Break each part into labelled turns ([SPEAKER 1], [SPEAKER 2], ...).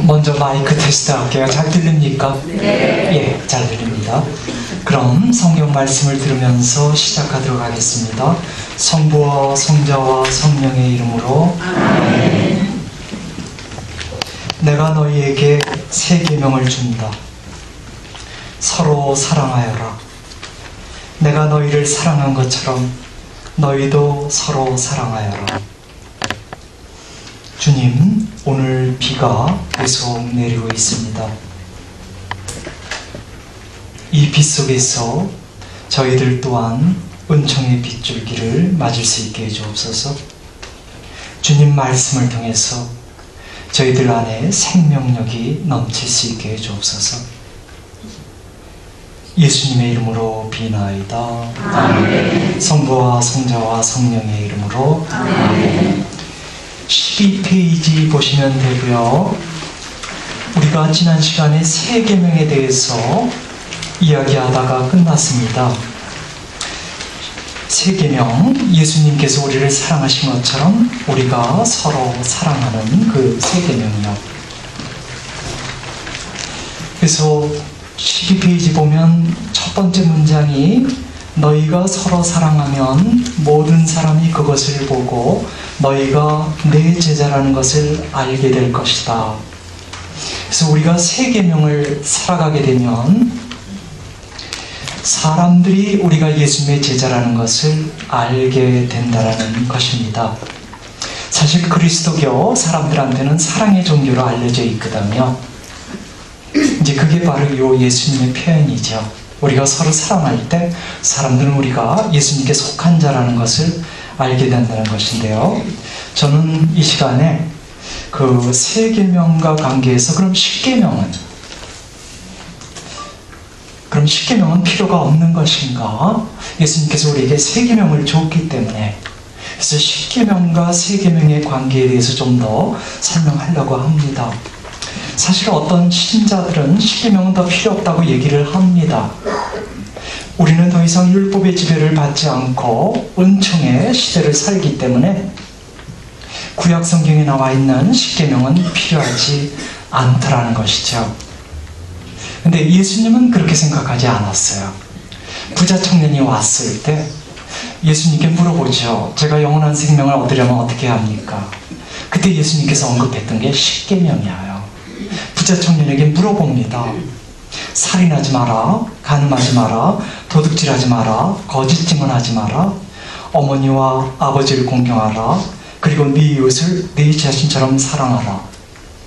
[SPEAKER 1] 먼저 마이크 테스트 할게요. 잘 들립니까?
[SPEAKER 2] 네.
[SPEAKER 1] 예, 잘 들립니다. 그럼 성경 말씀을 들으면서 시작하도록 하겠습니다. 성부와 성자와 성령의 이름으로 아멘. 내가 너희에게 새 계명을 준다. 서로 사랑하여라. 내가 너희를 사랑한 것처럼 너희도 서로 사랑하여라. 주님, 오늘 비가 계속 내리고 있습니다. 이 비 속에서 저희들 또한 은총의 빗줄기를 맞을 수 있게 해주옵소서. 주님 말씀을 통해서 저희들 안에 생명력이 넘칠 수 있게 해주옵소서. 예수님의 이름으로 비나이다. 아멘. 성부와 성자와 성령의 이름으로 아멘. 12페이지 보시면 되고요. 우리가 지난 시간에 새 계명에 대해서 이야기하다가 끝났습니다. 새 계명, 예수님께서 우리를 사랑하신 것처럼 우리가 서로 사랑하는 그 새 계명이요. 그래서 12페이지 보면 첫 번째 문장이 너희가 서로 사랑하면 모든 사람이 그것을 보고 너희가 내 제자라는 것을 알게 될 것이다. 그래서 우리가 새 계명을 살아가게 되면 사람들이 우리가 예수님의 제자라는 것을 알게 된다는 것입니다. 사실 그리스도교 사람들한테는 사랑의 종교로 알려져 있거든요. 이제 그게 바로 요 예수님의 표현이죠. 우리가 서로 사랑할 때 사람들은 우리가 예수님께 속한 자라는 것을 알게 된다는 것인데요. 저는 이 시간에 그 새 계명과 관계해서 그럼 십계명은 필요가 없는 것인가? 예수님께서 우리에게 새 계명을 줬기 때문에 그래서 십계명과 새 계명의 관계에 대해서 좀 더 설명하려고 합니다. 사실 어떤 신자들은 십계명은 더 필요 없다고 얘기를 합니다. 우리는 더 이상 율법의 지배를 받지 않고 은총의 시대를 살기 때문에 구약 성경에 나와 있는 십계명은 필요하지 않더라는 것이죠. 근데 예수님은 그렇게 생각하지 않았어요. 부자 청년이 왔을 때 예수님께 물어보죠. 제가 영원한 생명을 얻으려면 어떻게 합니까? 그때 예수님께서 언급했던 게 십계명이에요. 부자 청년에게 물어봅니다. 살인하지 마라, 간음하지 마라, 도둑질하지 마라, 거짓 증언하지 마라, 어머니와 아버지를 공경하라, 그리고 네 이웃을 네 자신처럼 사랑하라.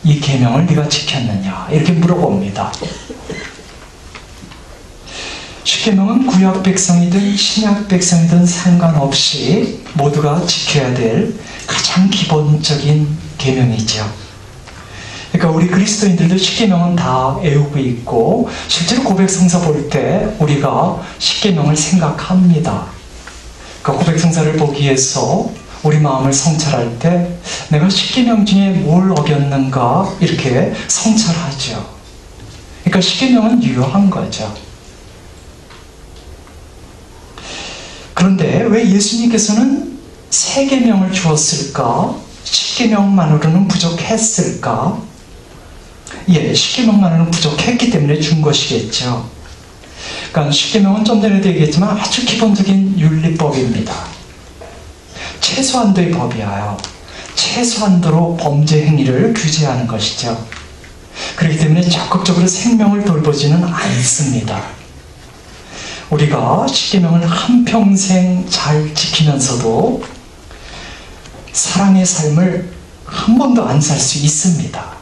[SPEAKER 1] 이 계명을 네가 지켰느냐? 이렇게 물어봅니다. 십계명은 구약 백성이든 신약 백성이든 상관없이 모두가 지켜야 될 가장 기본적인 계명이죠. 그러니까 우리 그리스도인들도 십계명은 다 외우고 있고 실제로 고백성서 볼 때 우리가 십계명을 생각합니다. 그러니까 고백성서를 보기 위해서 우리 마음을 성찰할 때 내가 십계명 중에 뭘 어겼는가 이렇게 성찰하죠. 그러니까 십계명은 유효한 거죠. 그런데 왜 예수님께서는 새 계명을 주었을까? 십계명만으로는 부족했을까? 예, 십계명만으로는 부족했기 때문에 준 것이겠죠. 그러니까 십계명은 좀 전에도 얘기했지만 아주 기본적인 윤리법입니다. 최소한도의 법이에요. 최소한도로 범죄 행위를 규제하는 것이죠. 그렇기 때문에 적극적으로 생명을 돌보지는 않습니다. 우리가 십계명을 한평생 잘 지키면서도 사랑의 삶을 한 번도 안 살 수 있습니다.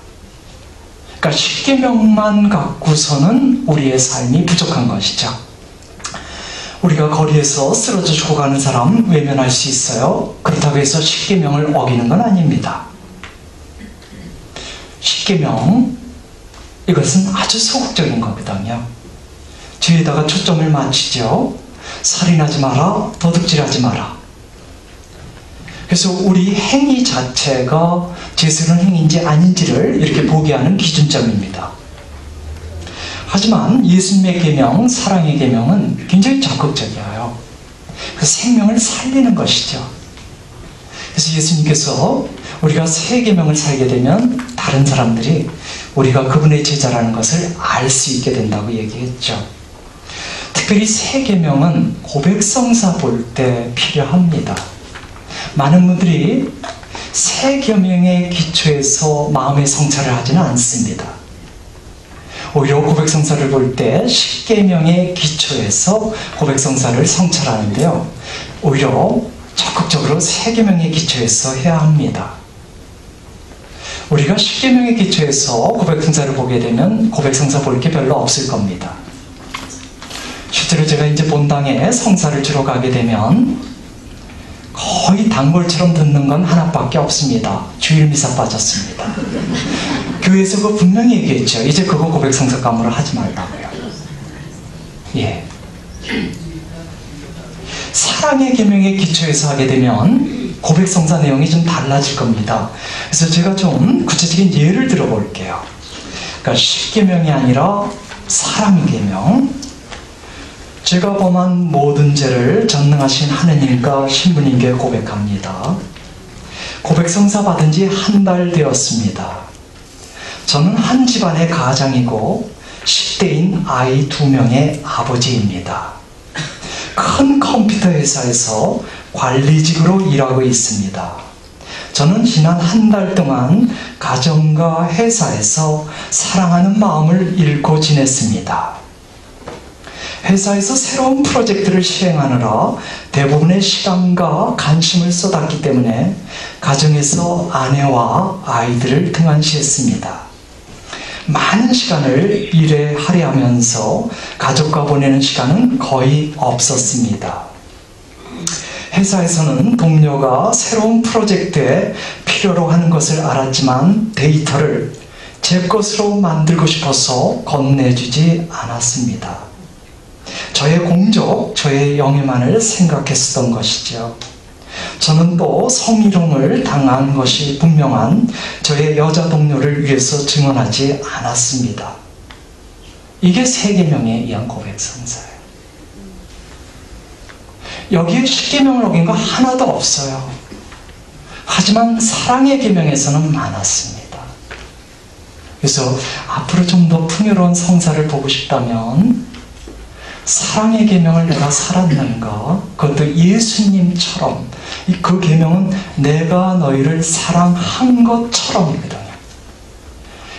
[SPEAKER 1] 그러니까 십계명만 갖고서는 우리의 삶이 부족한 것이죠. 우리가 거리에서 쓰러져 죽어가는 사람 외면할 수 있어요. 그렇다고 해서 십계명을 어기는 건 아닙니다. 십계명, 이것은 아주 소극적인 거거든요. 죄에다가 초점을 맞추죠. 살인하지 마라, 도둑질하지 마라. 그래서 우리 행위 자체가 죄스러운 행위인지 아닌지를 이렇게 보게 하는 기준점입니다. 하지만 예수님의 계명, 사랑의 계명은 굉장히 적극적이에요. 그 생명을 살리는 것이죠. 그래서 예수님께서 우리가 새 계명을 살게 되면 다른 사람들이 우리가 그분의 제자라는 것을 알 수 있게 된다고 얘기했죠. 특별히 세 계명은 고백성사 볼 때 필요합니다. 많은 분들이 세 계명의 기초에서 마음의 성찰을 하지는 않습니다. 오히려 고백성사를 볼 때 10계명의 기초에서 고백성사를 성찰하는데요. 오히려 적극적으로 3계명의 기초에서 해야 합니다. 우리가 10계명의 기초에서 고백성사를 보게 되면 고백성사 볼 게 별로 없을 겁니다. 실제로 제가 이제 본당에 성사를 주러 가게 되면 거의 단골처럼 듣는 건 하나밖에 없습니다. 주일미사 빠졌습니다. 교회에서 그거 분명히 얘기했죠. 이제 그거 고백성사감으로 하지 말라고요. 예. 사랑의 계명의 기초에서 하게 되면 고백성사 내용이 좀 달라질 겁니다. 그래서 제가 좀 구체적인 예를 들어 볼게요. 그러니까 10계명이 아니라 사랑의 계명. 제가 범한 모든 죄를 전능하신 하느님과 신부님께 고백합니다. 고백성사 받은 지 한 달 되었습니다. 저는 한 집안의 가장이고 10대인 아이 2명의 아버지입니다. 큰 컴퓨터 회사에서 관리직으로 일하고 있습니다. 저는 지난 한 달 동안 가정과 회사에서 사랑하는 마음을 잃고 지냈습니다. 회사에서 새로운 프로젝트를 실행하느라 대부분의 시간과 관심을 쏟았기 때문에 가정에서 아내와 아이들을 등한시했습니다. 많은 시간을 일에 할애하면서 가족과 보내는 시간은 거의 없었습니다. 회사에서는 동료가 새로운 프로젝트에 필요로 하는 것을 알았지만 데이터를 제 것으로 만들고 싶어서 건네주지 않았습니다. 저의 공적, 저의 영예만을 생각했었던 것이죠. 저는 또 성희롱을 당한 것이 분명한 저의 여자 동료를 위해서 증언하지 않았습니다. 이게 3계명에 의한 고백성사예요. 여기에 10계명을 어긴 거 하나도 없어요. 하지만 사랑의 계명에서는 많았습니다. 그래서 앞으로 좀 더 풍요로운 성사를 보고 싶다면 사랑의 계명을 내가 살았는가? 그것도 예수님처럼. 그 계명은 내가 너희를 사랑한 것처럼이거든요.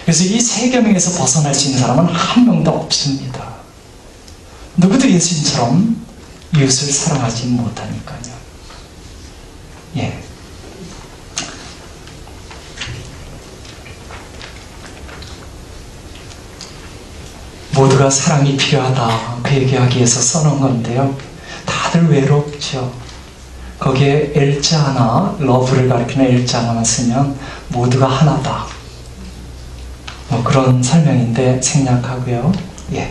[SPEAKER 1] 그래서 이 3계명에서 벗어날 수 있는 사람은 한 명도 없습니다. 누구도 예수님처럼 이웃을 사랑하지 못하니까요. 예. 모두가 사랑이 필요하다 그 얘기하기 위해서 써놓은 건데요. 다들 외롭죠. 거기에 L자 하나, 러브를 가리키는 L자 하나만 쓰면 모두가 하나다. 뭐 그런 설명인데 생략하고요. 예.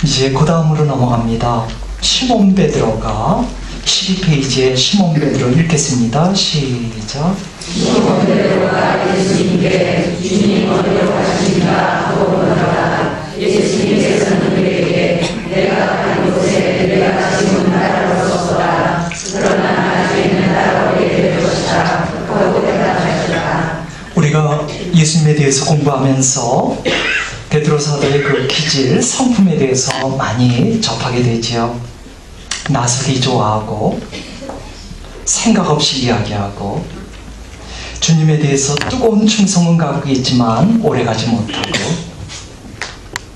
[SPEAKER 1] 이제 그 다음으로 넘어갑니다. 시몬 베드로가 12페이지에 시몬 베드로 읽겠습니다. 시작.
[SPEAKER 2] 시몬 베드로가 예수님께 주님 어디로 가십니까? 하고 물어보다가 예수님께서는 그에게 내가 간 곳에 내가 지금 따라오소서라. 그러나 나중에는 따라오게 될 것이다. 하고 대답하셨다.
[SPEAKER 1] 우리가 예수님에 대해서 공부하면서 베드로 사도의 그 기질, 성품에 대해서 많이 접하게 되지요. 나서기 좋아하고 생각 없이 이야기하고 주님에 대해서 뜨거운 충성은 갖고 있지만 오래가지 못하고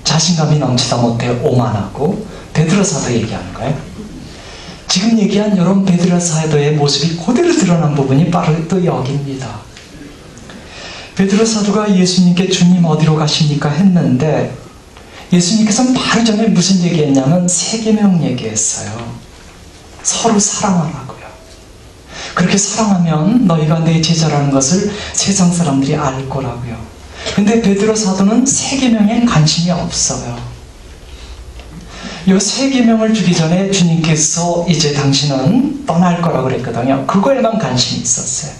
[SPEAKER 1] 자신감이 넘치다 못해 오만하고 베드로 사도 얘기하는 거예요. 지금 얘기한 이런 베드로 사도의 모습이 그대로 드러난 부분이 바로 또 여기입니다. 베드로 사도가 예수님께 주님 어디로 가십니까? 했는데 예수님께서는 바로 전에 무슨 얘기했냐면 3계명 얘기했어요. 서로 사랑하라고요. 그렇게 사랑하면 너희가 내 제자라는 것을 세상 사람들이 알 거라고요. 근데 베드로 사도는 3계명엔 관심이 없어요. 이 3계명을 주기 전에 주님께서 이제 당신은 떠날 거라고 그랬거든요. 그거에만 관심이 있었어요.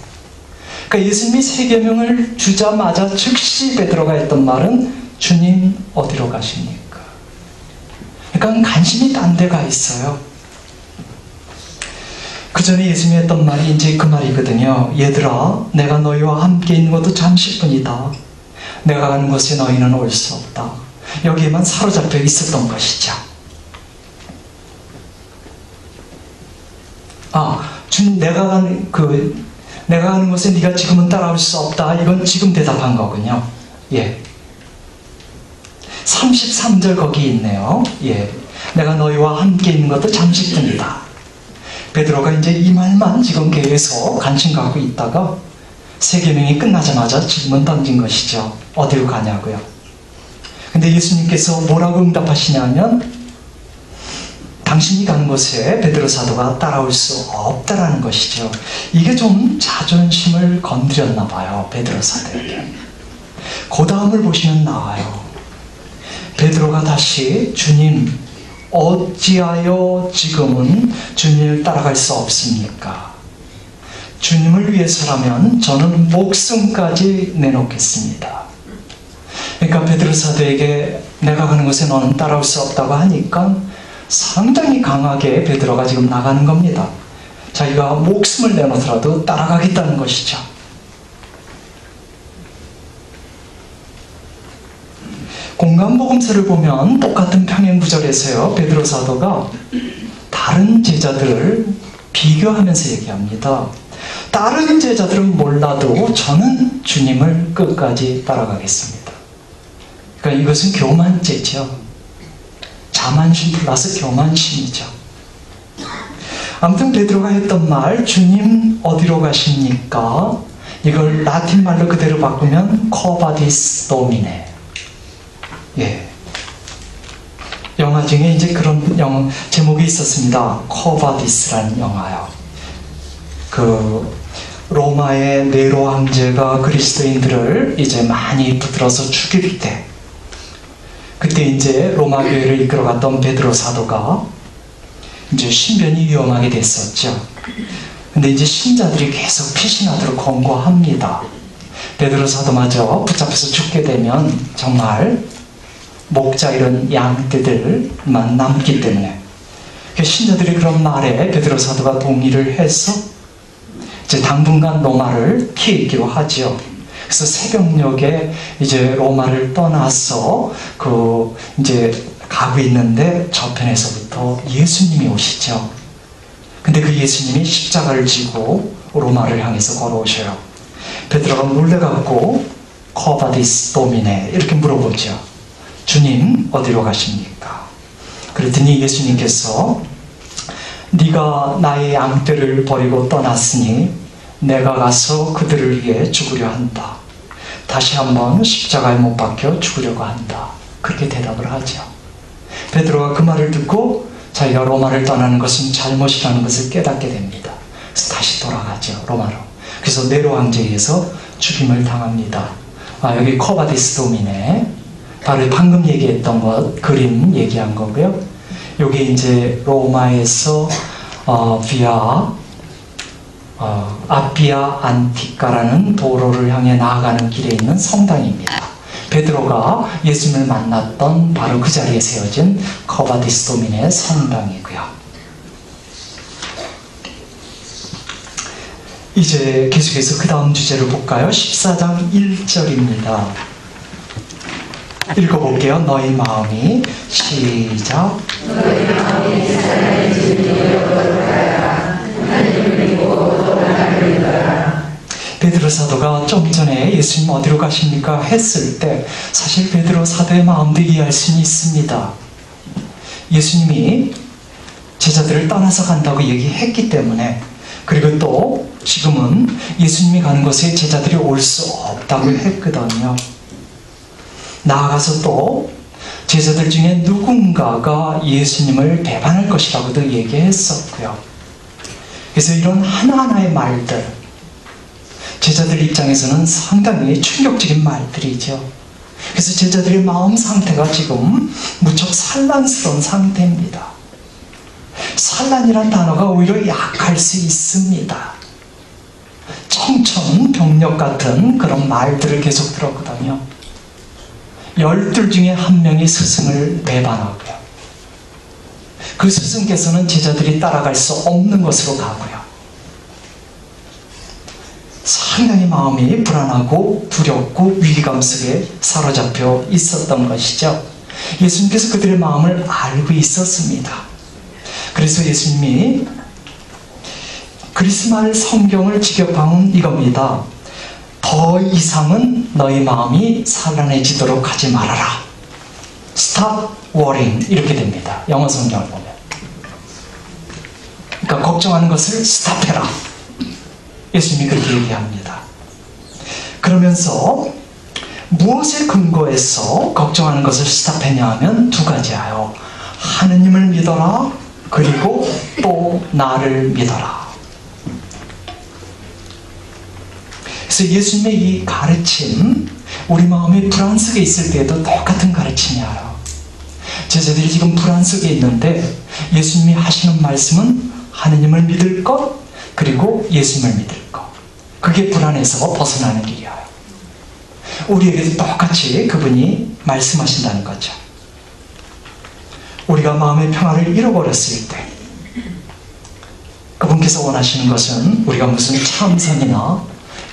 [SPEAKER 1] 그러니까 예수님이 3계명을 주자마자 즉시 베드로가 했던 말은 주님 어디로 가십니까? 그러니까 관심이 딴 데가 있어요. 그 전에 예수님이 했던 말이 이제 그 말이거든요. 얘들아, 내가 너희와 함께 있는 것도 잠시뿐이다. 내가 가는 곳에 너희는 올 수 없다. 여기에만 사로잡혀 있었던 것이죠. 주님, 내가 가는 곳에 네가 지금은 따라올 수 없다. 이건 지금 대답한 거군요. 예. 33절 거기 있네요. 예. 내가 너희와 함께 있는 것도 잠시뿐이다. 베드로가 이제 이 말만 지금 계속 관심 갖고 있다가 세계명이 끝나자마자 질문 던진 것이죠. 어디로 가냐고요. 근데 예수님께서 뭐라고 응답하시냐면 당신이 가는 곳에 베드로 사도가 따라올 수 없다라는 것이죠. 이게 좀 자존심을 건드렸나 봐요. 베드로 사도에게. 그 다음을 보시면 나와요. 베드로가 다시 주님, 어찌하여 지금은 주님을 따라갈 수 없습니까? 주님을 위해서라면 저는 목숨까지 내놓겠습니다. 그러니까 베드로 사도에게 내가 가는 곳에 너는 따라올 수 없다고 하니까 상당히 강하게 베드로가 지금 나가는 겁니다. 자기가 목숨을 내놓더라도 따라가겠다는 것이죠. 공간복음서를 보면 똑같은 평행구절에서요, 베드로 사도가 다른 제자들을 비교하면서 얘기합니다. 다른 제자들은 몰라도 저는 주님을 끝까지 따라가겠습니다. 그러니까 이것은 교만죄죠. 자만심 플러스 교만심이죠. 아무튼 베드로가 했던 말, 주님 어디로 가십니까? 이걸 라틴 말로 그대로 바꾸면 커바디스 도미네. 예. 영화 중에 이제 그런 제목이 있었습니다. 커바디스라는 영화요. 로마의 네로 황제가 그리스도인들을 이제 많이 붙들어서 죽일 때, 그때 이제 로마 교회를 이끌어갔던 베드로 사도가 이제 신변이 위험하게 됐었죠. 근데 이제 신자들이 계속 피신하도록 권고합니다. 베드로 사도마저 붙잡혀서 죽게 되면 정말 목자 이런 양떼들만 남기 때문에 신자들이 그런 말에 베드로 사도가 동의를 해서 이제 당분간 로마를 피해 있기로 하지요. 그래서 새벽녘에 이제 로마를 떠나서 이제 가고 있는데 저편에서부터 예수님이 오시죠. 근데 그 예수님이 십자가를 지고 로마를 향해서 걸어오셔요. 베드로가 놀래갖고 커바디스 도미네 이렇게 물어보죠. 주님 어디로 가십니까? 그랬더니 예수님께서 네가 나의 양떼를 버리고 떠났으니 내가 가서 그들을 위해 죽으려 한다. 다시 한번 십자가에 못 박혀 죽으려고 한다. 그렇게 대답을 하죠. 베드로가 그 말을 듣고 자기가 로마를 떠나는 것은 잘못이라는 것을 깨닫게 됩니다. 그래서 다시 돌아가죠. 로마로. 그래서 네로 황제에 의해서 죽임을 당합니다. 여기 커바디스 도미네, 바로 방금 얘기했던 것, 그림 얘기한 거고요. 여기 이제 로마에서 아피아 안티카라는 도로를 향해 나아가는 길에 있는 성당입니다. 베드로가 예수님을 만났던 바로 그 자리에 세워진 커바디스 도미네 성당이고요. 이제 계속해서 그 다음 주제를 볼까요? 14장 1절입니다. 읽어볼게요. 너희 마음이 시작.
[SPEAKER 2] 너희 마음이 사랑의 진리를 거룩하라. 하나님을 믿고 또 하나님을 믿어라.
[SPEAKER 1] 베드로 사도가 좀 전에 예수님 어디로 가십니까? 했을 때 사실 베드로 사도의 마음도 이해할 수는 있습니다. 예수님이 제자들을 떠나서 간다고 얘기했기 때문에, 그리고 또 지금은 예수님이 가는 곳에 제자들이 올 수 없다고 했거든요. 나아가서 또 제자들 중에 누군가가 예수님을 배반할 것이라고도 얘기했었고요. 그래서 이런 하나하나의 말들, 제자들 입장에서는 상당히 충격적인 말들이죠. 그래서 제자들의 마음 상태가 지금 무척 산란스러운 상태입니다. 산란이란 단어가 오히려 약할 수 있습니다. 청천벽력 같은 그런 말들을 계속 들었거든요. 12 중에 한 명이 스승을 배반하고요. 그 스승께서는 제자들이 따라갈 수 없는 것으로 가고요. 상당히 마음이 불안하고 두렵고 위기감 속에 사로잡혀 있었던 것이죠. 예수님께서 그들의 마음을 알고 있었습니다. 그래서 예수님이 그리스말 성경을 직역하면 이겁니다. 더 이상은 너희 마음이 산란해지도록 하지 말아라. Stop worrying 이렇게 됩니다. 영어 성경을 보면. 그러니까 걱정하는 것을 스탑해라. 예수님이 그렇게 얘기합니다. 그러면서 무엇에 근거해서 걱정하는 것을 스탑했냐 하면 두 가지예요. 하느님을 믿어라. 그리고 또 나를 믿어라. 그래서 예수님의 이 가르침, 우리 마음이 불안 속에 있을 때에도 똑같은 가르침이에요. 제자들이 지금 불안 속에 있는데 예수님이 하시는 말씀은 하느님을 믿을 것, 그리고 예수님을 믿을 것. 그게 불안에서 벗어나는 길이에요. 우리에게도 똑같이 그분이 말씀하신다는 거죠. 우리가 마음의 평화를 잃어버렸을 때 그분께서 원하시는 것은 우리가 무슨 참선이나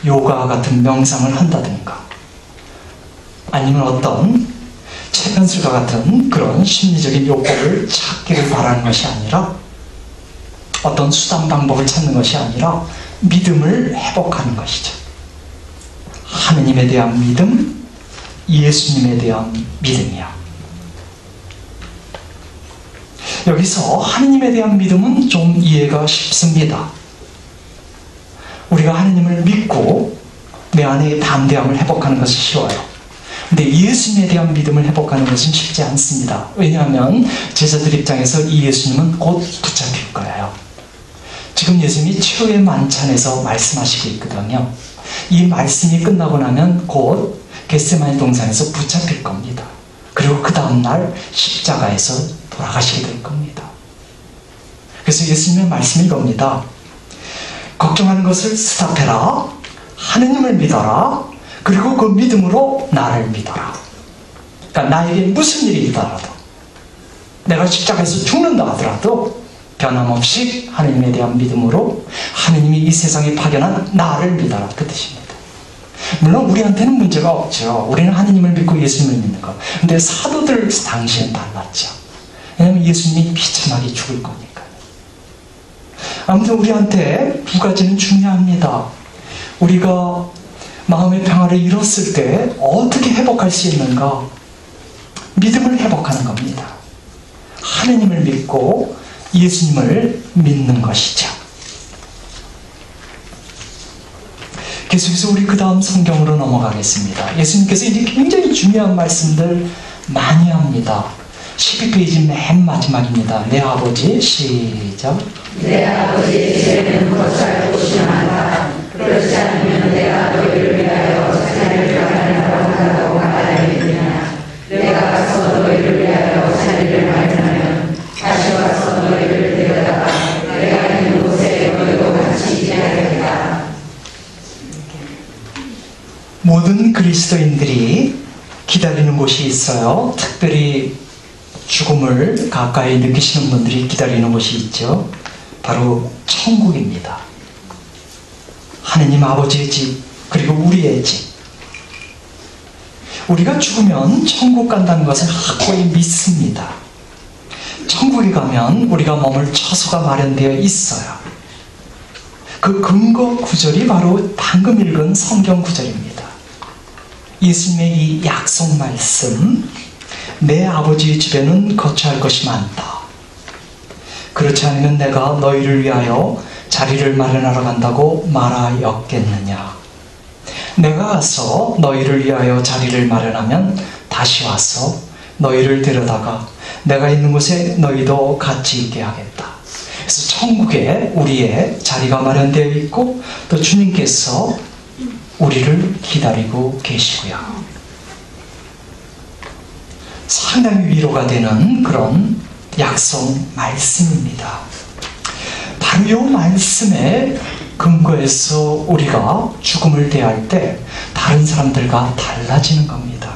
[SPEAKER 1] 요가 같은 명상을 한다든가 아니면 어떤 체면술과 같은 그런 심리적인 욕구를 찾기를 바라는 것이 아니라 어떤 수단 방법을 찾는 것이 아니라 믿음을 회복하는 것이죠. 하느님에 대한 믿음, 예수님에 대한 믿음이야. 여기서 하느님에 대한 믿음은 좀 이해가 쉽습니다. 우리가 하느님을 믿고 내 안에 담대함을 회복하는 것이 쉬워요. 근데 예수님에 대한 믿음을 회복하는 것은 쉽지 않습니다. 왜냐하면 제자들 입장에서 이 예수님은 곧 붙잡힐 거예요. 지금 예수님이 최후의 만찬에서 말씀하시고 있거든요. 이 말씀이 끝나고 나면 곧 겟세마네 동산에서 붙잡힐 겁니다. 그리고 그 다음날 십자가에서 돌아가시게 될 겁니다. 그래서 예수님의 말씀이 이겁니다. 걱정하는 것을 스탑해라. 하느님을 믿어라. 그리고 그 믿음으로 나를 믿어라. 그러니까 나에게 무슨 일이 있더라도 내가 십자가에서 죽는다 하더라도 변함없이 하느님에 대한 믿음으로 하느님이 이 세상에 파견한 나를 믿어라. 그 뜻입니다. 물론 우리한테는 문제가 없죠. 우리는 하느님을 믿고 예수님을 믿는 것. 근데 사도들 당시엔 달랐죠. 왜냐하면 예수님이 비참하게 죽을 거니까요. 아무튼 우리한테 두 가지는 중요합니다. 우리가 마음의 평화를 잃었을 때 어떻게 회복할 수 있는가? 믿음을 회복하는 겁니다. 하느님을 믿고 예수님을 믿는 것이죠. 계속해서 우리 그 다음 성경으로 넘어가겠습니다. 예수님께서 이제 굉장히 중요한 말씀들 많이 합니다. 12페이지 맨 마지막입니다. 내 아버지, 시작.
[SPEAKER 2] 내 아버지의 죄는 고찰 곳이 많다. 그렇지 않으면 내가 너희를 위하여 자리를 마련하라고 한다고 말하겠느냐. 내가 가서 너희를 위하여 자리를 마련하면 다시 와서 너희를 데려다가 내가 있는 곳에 너희도 같이 있게 하겠다.
[SPEAKER 1] 모든 그리스도인들이 기다리는 곳이 있어요. 특별히 죽음을 가까이 느끼시는 분들이 기다리는 곳이 있죠. 바로 천국입니다. 하느님 아버지의 집, 그리고 우리의 집. 우리가 죽으면 천국 간다는 것을 확고히 믿습니다. 천국에 가면 우리가 머물 처소가 마련되어 있어요. 그 근거 구절이 바로 방금 읽은 성경 구절입니다. 예수님의 이 약속 말씀, 내 아버지의 집에는 거처할 것이 많다. 그렇지 않으면 내가 너희를 위하여 자리를 마련하러 간다고 말하였겠느냐. 내가 가서 너희를 위하여 자리를 마련하면 다시 와서 너희를 데려다가 내가 있는 곳에 너희도 같이 있게 하겠다. 그래서 천국에 우리의 자리가 마련되어 있고 또 주님께서 우리를 기다리고 계시고요. 상당히 위로가 되는 그런 약속 말씀입니다. 바로 이 말씀에 근거해서 우리가 죽음을 대할 때 다른 사람들과 달라지는 겁니다.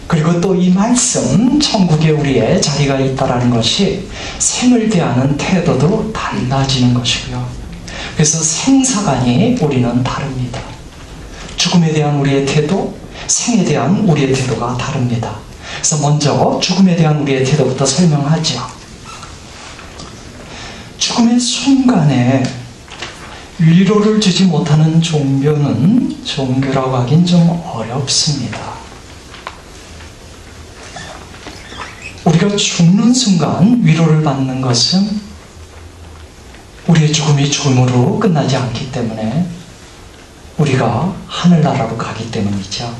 [SPEAKER 1] 그리고 또 이 말씀, 천국에 우리의 자리가 있다는 것이 생을 대하는 태도도 달라지는 것이고요. 그래서 생사관이 우리는 다릅니다. 죽음에 대한 우리의 태도, 생에 대한 우리의 태도가 다릅니다. 그래서 먼저 죽음에 대한 우리의 태도부터 설명하죠. 죽음의 순간에 위로를 주지 못하는 종교는 종교라고 하긴 좀 어렵습니다. 우리가 죽는 순간 위로를 받는 것은 우리의 죽음이 죽음으로 끝나지 않기 때문에 우리가 하늘나라로 가기 때문이죠.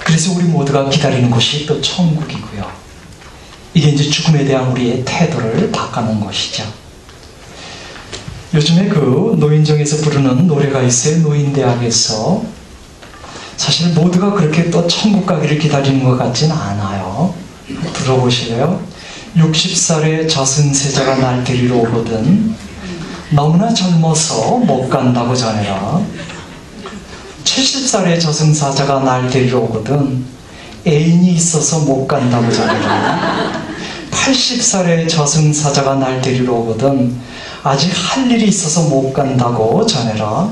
[SPEAKER 1] 그래서 우리 모두가 기다리는 곳이 또 천국이고요. 이게 이제 죽음에 대한 우리의 태도를 바꿔놓은 것이죠. 요즘에 그 노인정에서 부르는 노래가 있어요. 노인대학에서. 사실 모두가 그렇게 또 천국 가기를 기다리는 것 같지는 않아요. 들어보실래요? 60살의 저승세자가 날 데리러 오거든 너무나 젊어서 못 간다고 전해라. 70살의 저승사자가 날 데리러 오거든 애인이 있어서 못 간다고 전해라. 80살의 저승사자가 날 데리러 오거든 아직 할 일이 있어서 못 간다고 전해라.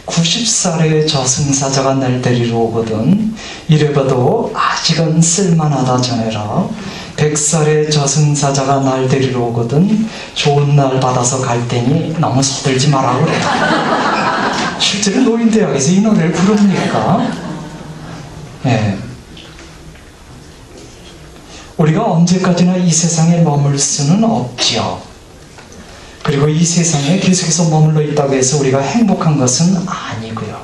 [SPEAKER 1] 90살의 저승사자가 날 데리러 오거든 이래봐도 아직은 쓸만하다 전해라. 100살의 저승사자가 날 데리러 오거든 좋은 날 받아서 갈 테니 너무 서둘지 마라 그래. 실제로 노인대학에서 이 노래를 부릅니까? 네. 우리가 언제까지나 이 세상에 머물 수는 없지요. 그리고 이 세상에 계속해서 머물러 있다고 해서 우리가 행복한 것은 아니고요.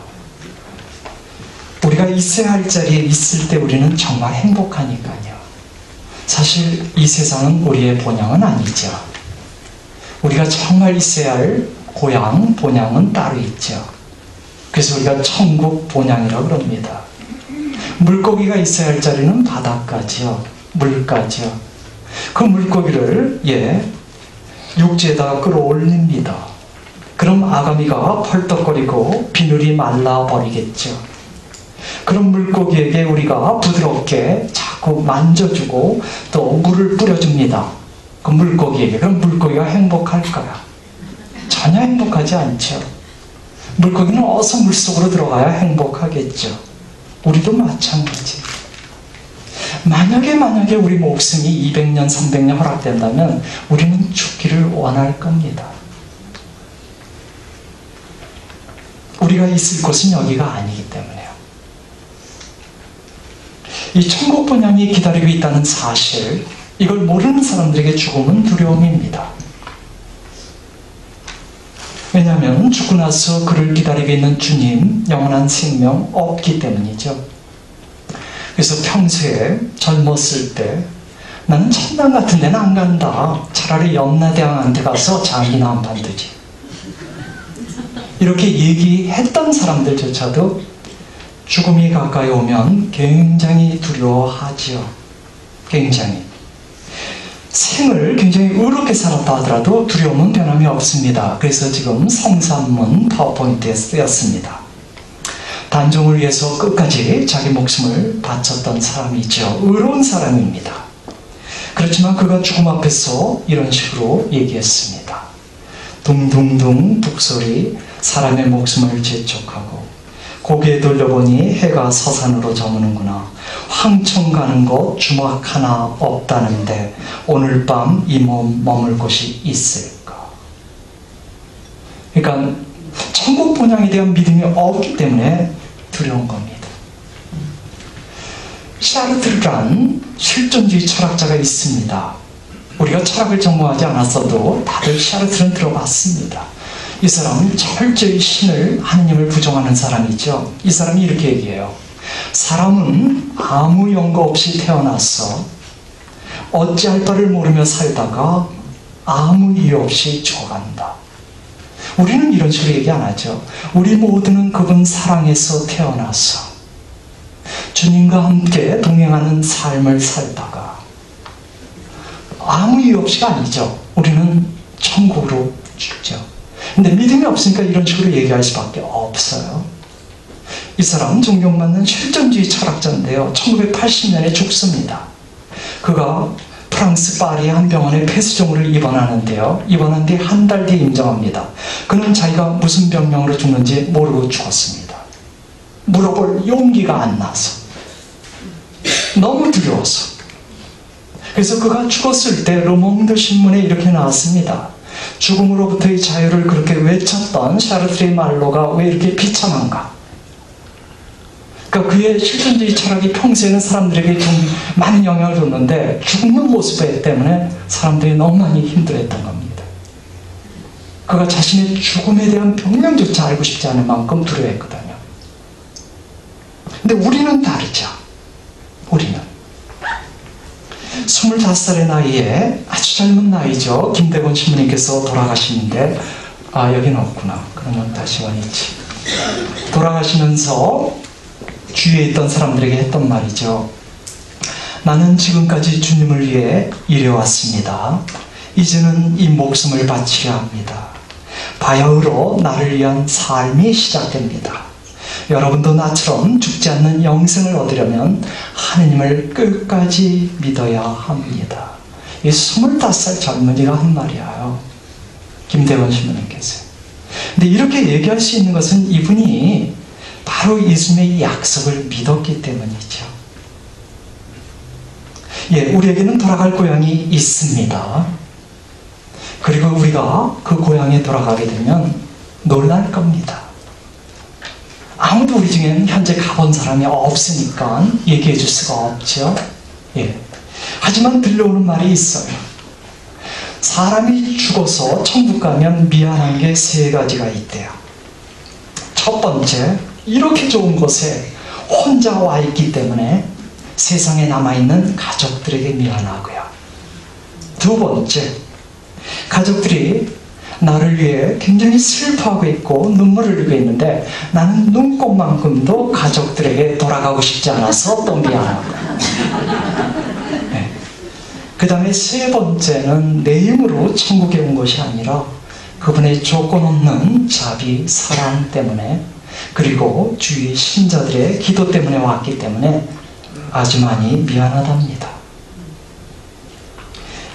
[SPEAKER 1] 우리가 있어야 할 자리에 있을 때 우리는 정말 행복하니까요. 사실 이 세상은 우리의 본향은 아니죠. 우리가 정말 있어야 할 고향, 본향은 따로 있죠. 그래서 우리가 천국 본향이라고 그럽니다. 물고기가 있어야 할 자리는 바닷가죠. 물가죠. 그 물고기를 육지에다가 끌어올립니다. 그럼 아가미가 펄떡거리고 비늘이 말라버리겠죠. 그런 물고기에게 우리가 부드럽게 자꾸 만져주고 또 물을 뿌려줍니다. 그 물고기에게. 그럼 물고기가 행복할까요? 전혀 행복하지 않죠. 물고기는 어서 물속으로 들어가야 행복하겠죠. 우리도 마찬가지. 만약에 우리 목숨이 200년, 300년 허락된다면 우리는 죽기를 원할 겁니다. 우리가 있을 곳은 여기가 아니기 때문에요. 이 천국 본향이 기다리고 있다는 사실, 이걸 모르는 사람들에게 죽음은 두려움입니다. 왜냐하면 죽고 나서 그를 기다리고 있는 주님, 영원한 생명 없기 때문이죠. 그래서 평소에 젊었을 때 나는 천당 같은 데는 안 간다. 차라리 염라대왕한테 가서 장기나 한 판 두지. 이렇게 얘기했던 사람들조차도 죽음이 가까이 오면 굉장히 두려워하지요. 굉장히. 생을 굉장히 의롭게 살았다 하더라도 두려움은 변함이 없습니다. 그래서 지금 성산문 파워포인트에 쓰였습니다. 단종을 위해서 끝까지 자기 목숨을 바쳤던 사람이죠. 의로운 사람입니다. 그렇지만 그가 죽음 앞에서 이런 식으로 얘기했습니다. 둥둥둥 북소리 사람의 목숨을 재촉하고 고개 돌려보니 해가 서산으로 저무는구나. 황천 가는 곳 주막 하나 없다는데 오늘 밤 이 몸 머물 곳이 있을까? 그러니까 천국 본향에 대한 믿음이 없기 때문에 두려운 겁니다. 샤르트르란 실존주의 철학자가 있습니다. 우리가 철학을 전공하지 않았어도 다들 샤르트르는 들어봤습니다. 이 사람은 철저히 신을, 하느님을 부정하는 사람이죠. 이 사람이 이렇게 얘기해요. 사람은 아무 연고 없이 태어나서 어찌할 바를 모르며 살다가 아무 이유 없이 죽어간다. 우리는 이런 식으로 얘기 안 하죠. 우리 모두는 그분 사랑에서 태어나서 주님과 함께 동행하는 삶을 살다가 아무 이유 없이가 아니죠. 우리는 천국으로 죽죠. 근데 믿음이 없으니까 이런 식으로 얘기할 수밖에 없어요. 이 사람은 존경받는 실존주의 철학자인데요. 1980년에 죽습니다. 그가 프랑스 파리의 한 병원에 폐수종으로 입원하는데요. 입원한 뒤 한 달 뒤에 임종합니다. 그는 자기가 무슨 병명으로 죽는지 모르고 죽었습니다. 물어볼 용기가 안 나서, 너무 두려워서. 그래서 그가 죽었을 때 르몽드 신문에 이렇게 나왔습니다. 죽음으로부터의 자유를 그렇게 외쳤던 샤르트르의 말로가 왜 이렇게 비참한가? 그러니까 그의 실존주의 철학이 평소에는 사람들에게 좀 많은 영향을 줬는데 죽는 모습 때문에 사람들이 너무 많이 힘들어했던 겁니다. 그가 자신의 죽음에 대한 병명조차 알고 싶지 않을 만큼 두려워했거든요. 근데 우리는 다르죠. 우리는 25살의 나이에, 아주 젊은 나이죠. 김대곤 신부님께서 돌아가시는데, 아, 여기는 없구나. 그러면 다시 원했지. 돌아가시면서 주위에 있던 사람들에게 했던 말이죠. 나는 지금까지 주님을 위해 일해왔습니다. 이제는 이 목숨을 바치려 합니다. 바야흐로 나를 위한 삶이 시작됩니다. 여러분도 나처럼 죽지 않는 영생을 얻으려면 하느님을 끝까지 믿어야 합니다. 이 25살 젊은이가 한 말이에요. 김대원 신부님께서. 근데 이렇게 얘기할 수 있는 것은 이분이 바로 예수님의 약속을 믿었기 때문이죠. 예, 우리에게는 돌아갈 고향이 있습니다. 그리고 우리가 그 고향에 돌아가게 되면 놀랄 겁니다. 아무도 우리 중에는 현재 가본 사람이 없으니까 얘기해 줄 수가 없죠. 예. 하지만 들려오는 말이 있어요. 사람이 죽어서 천국 가면 미안한 게 3가지가 있대요. 첫 번째, 이렇게 좋은 곳에 혼자 와 있기 때문에 세상에 남아있는 가족들에게 미안하고요. 두 번째, 가족들이 나를 위해 굉장히 슬퍼하고 있고 눈물을 흘리고 있는데 나는 눈곱만큼도 가족들에게 돌아가고 싶지 않아서 또 미안하고. 네. 그 다음에 3번째는 내 힘으로 천국에 온 것이 아니라 그분의 조건 없는 자비, 사랑 때문에, 그리고 주위 신자들의 기도 때문에 왔기 때문에 아주 많이 미안하답니다.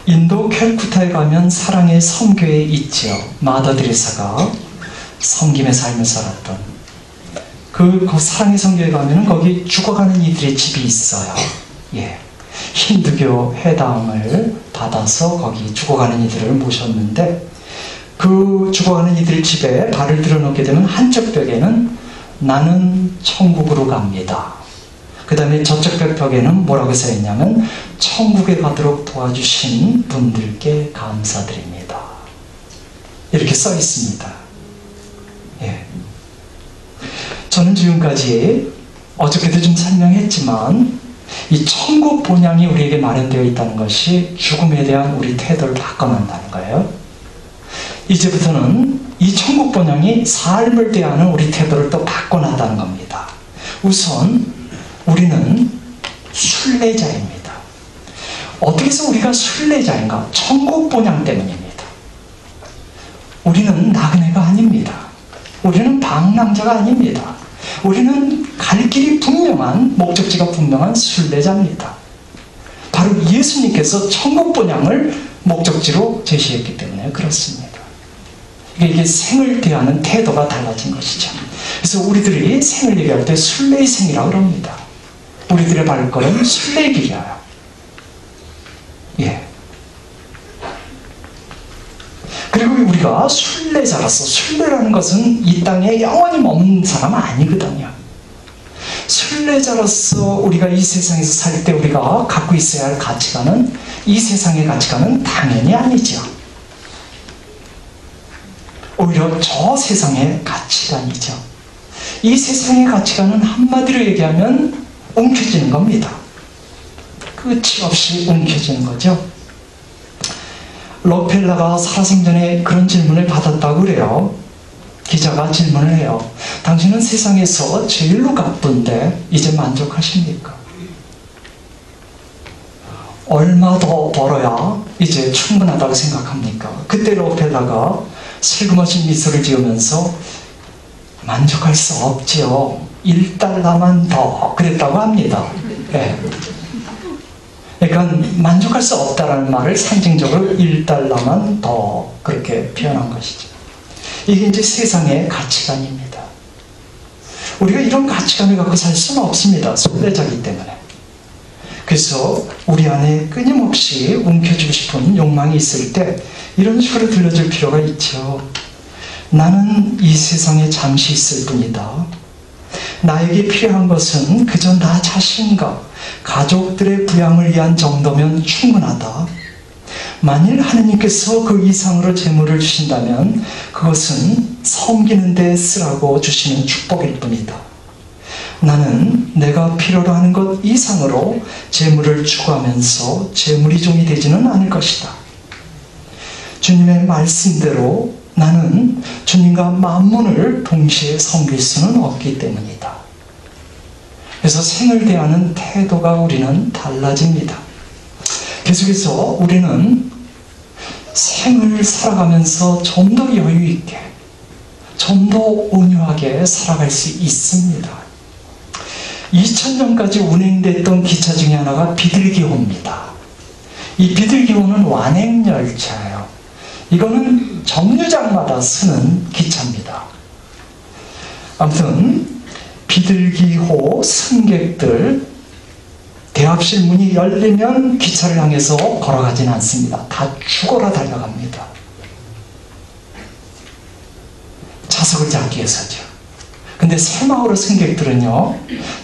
[SPEAKER 1] 인도 캘쿠타에 가면 사랑의 성교에 있지요. 마더 드레사가 섬김의 삶을 살았던 그 사랑의 성교에 가면 거기 죽어가는 이들의 집이 있어요. 예. 힌두교 회당을 받아서 거기 죽어가는 이들을 모셨는데 그 죽어가는 이들 집에 발을 들어놓게 되면 한쪽 벽에는 나는 천국으로 갑니다. 그 다음에 저쪽 벽에는 뭐라고 써있냐면 천국에 가도록 도와주신 분들께 감사드립니다. 이렇게 써있습니다. 예. 저는 지금까지 어저께도 좀 설명했지만 이 천국 본향이 우리에게 마련되어 있다는 것이 죽음에 대한 우리 태도를 바꿔놓는다는 거예요. 이제부터는 이 천국 본향이 삶을 대하는 우리 태도를 또 바꿔놨다는 겁니다. 우선 우리는 순례자입니다. 어떻게 해서 우리가 순례자인가? 천국 본향 때문입니다. 우리는 나그네가 아닙니다. 우리는 방랑자가 아닙니다. 우리는 갈 길이 분명한, 목적지가 분명한 순례자입니다. 바로 예수님께서 천국 본향을 목적지로 제시했기 때문에 그렇습니다. 이게 생을 대하는 태도가 달라진 것이죠. 그래서 우리들이 생을 얘기할 때 순례의 생이라고 합니다. 우리들의 발걸음 순례의 길이에요. 예. 그리고 우리가 순례자로서, 순례라는 것은 이 땅에 영원히 머문 사람은 아니거든요. 순례자로서 우리가 이 세상에서 살 때 우리가 갖고 있어야 할 가치관은 이 세상의 가치관은 당연히 아니죠. 오히려 저 세상의 가치관이죠. 이 세상의 가치관은 한마디로 얘기하면 움켜쥐는 겁니다. 끝이 없이 움켜쥐는 거죠. 록펠러가 살아생전에 그런 질문을 받았다고 그래요. 기자가 질문을 해요. 당신은 세상에서 제일로 가쁜데 이제 만족하십니까? 얼마 더 벌어야 이제 충분하다고 생각합니까? 그때 록펠러가 슬그머신 미소를 지으면서 만족할 수 없지요. $1만 더 그랬다고 합니다. 네. 그러니까 만족할 수 없다라는 말을 상징적으로 1달러만 더 그렇게 표현한 것이죠. 이게 이제 세상의 가치관입니다. 우리가 이런 가치관을 갖고 살 수는 없습니다. 순례자이기 때문에. 그래서 우리 안에 끊임없이 움켜쥐고 싶은 욕망이 있을 때 이런 식으로 들려줄 필요가 있죠. 나는 이 세상에 잠시 있을 뿐이다. 나에게 필요한 것은 그저 나 자신과 가족들의 부양을 위한 정도면 충분하다. 만일 하느님께서 그 이상으로 재물을 주신다면 그것은 섬기는 데 쓰라고 주시는 축복일 뿐이다. 나는 내가 필요로 하는 것 이상으로 재물을 추구하면서 재물이 종이 되지는 않을 것이다. 주님의 말씀대로 나는 주님과 만문을 동시에 섬길 수는 없기 때문이다. 그래서 생을 대하는 태도가 우리는 달라집니다. 계속해서 우리는 생을 살아가면서 좀 더 여유 있게, 좀 더 온유하게 살아갈 수 있습니다. 2000년까지 운행됐던 기차 중에 하나가 비둘기호입니다. 이 비둘기호는 완행열차예요. 이거는 정류장마다 쓰는 기차입니다. 아무튼 비둘기호 승객들 대합실 문이 열리면 기차를 향해서 걸어가지는 않습니다. 다 죽어라 달려갑니다. 좌석을 잡기 위해서죠. 근데 새마을호 승객들은요,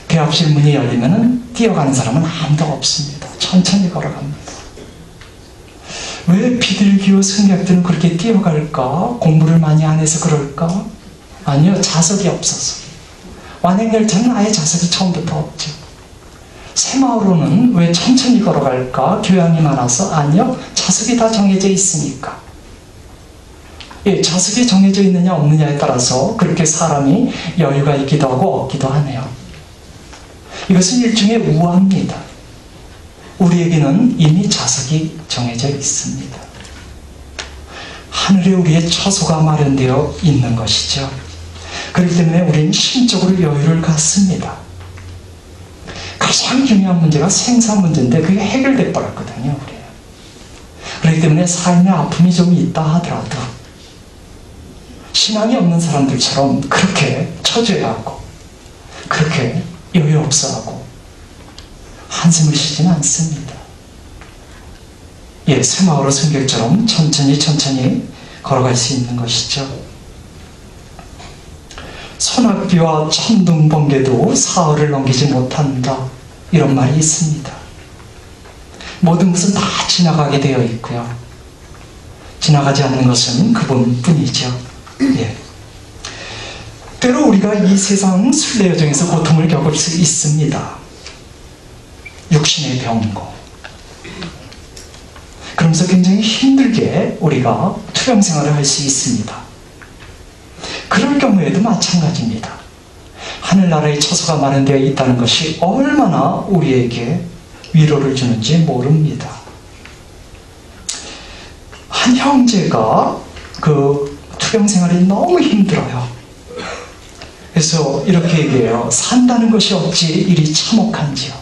[SPEAKER 1] 대합실 문이 열리면 뛰어가는 사람은 아무도 없습니다. 천천히 걸어갑니다. 왜 비둘기호 승객들은 그렇게 뛰어갈까? 공부를 많이 안 해서 그럴까? 아니요, 좌석이 없어서. 완행열차는 아예 좌석이 처음부터 없죠. 새마을호는 왜 천천히 걸어갈까? 교양이 많아서? 아니요, 좌석이 다 정해져 있으니까. 예, 좌석이 정해져 있느냐 없느냐에 따라서 그렇게 사람이 여유가 있기도 하고 없기도 하네요. 이것은 일종의 우화입니다. 우리에게는 이미 좌석이 정해져 있습니다. 하늘에 우리의 처소가 마련되어 있는 것이죠. 그렇기 때문에 우리는 심적으로 여유를 갖습니다. 가장 중요한 문제가 생사 문제인데 그게 해결돼 버렸거든요. 우리. 그렇기 때문에 삶의 아픔이 좀 있다 하더라도 신앙이 없는 사람들처럼 그렇게 처져야하고 그렇게 여유 없어하고 한숨을 쉬지는 않습니다. 예, 새마을호 승객처럼 천천히 걸어갈 수 있는 것이죠. 소낙비와 천둥번개도 사흘을 넘기지 못한다, 이런 말이 있습니다. 모든 것은 다 지나가게 되어 있고요. 지나가지 않는 것은 그분뿐이죠. 예. 때로 우리가 이 세상 순례 여정에서 고통을 겪을 수 있습니다. 육신의 병고. 그러면서 굉장히 힘들게 우리가 투병 생활을 할 수 있습니다. 그럴 경우에도 마찬가지입니다. 하늘나라의 처소가 마련되어 있다는 것이 얼마나 우리에게 위로를 주는지 모릅니다. 한 형제가 그 투병 생활이 너무 힘들어요. 그래서 이렇게 얘기해요. 산다는 것이 어찌 이리 참혹한지요.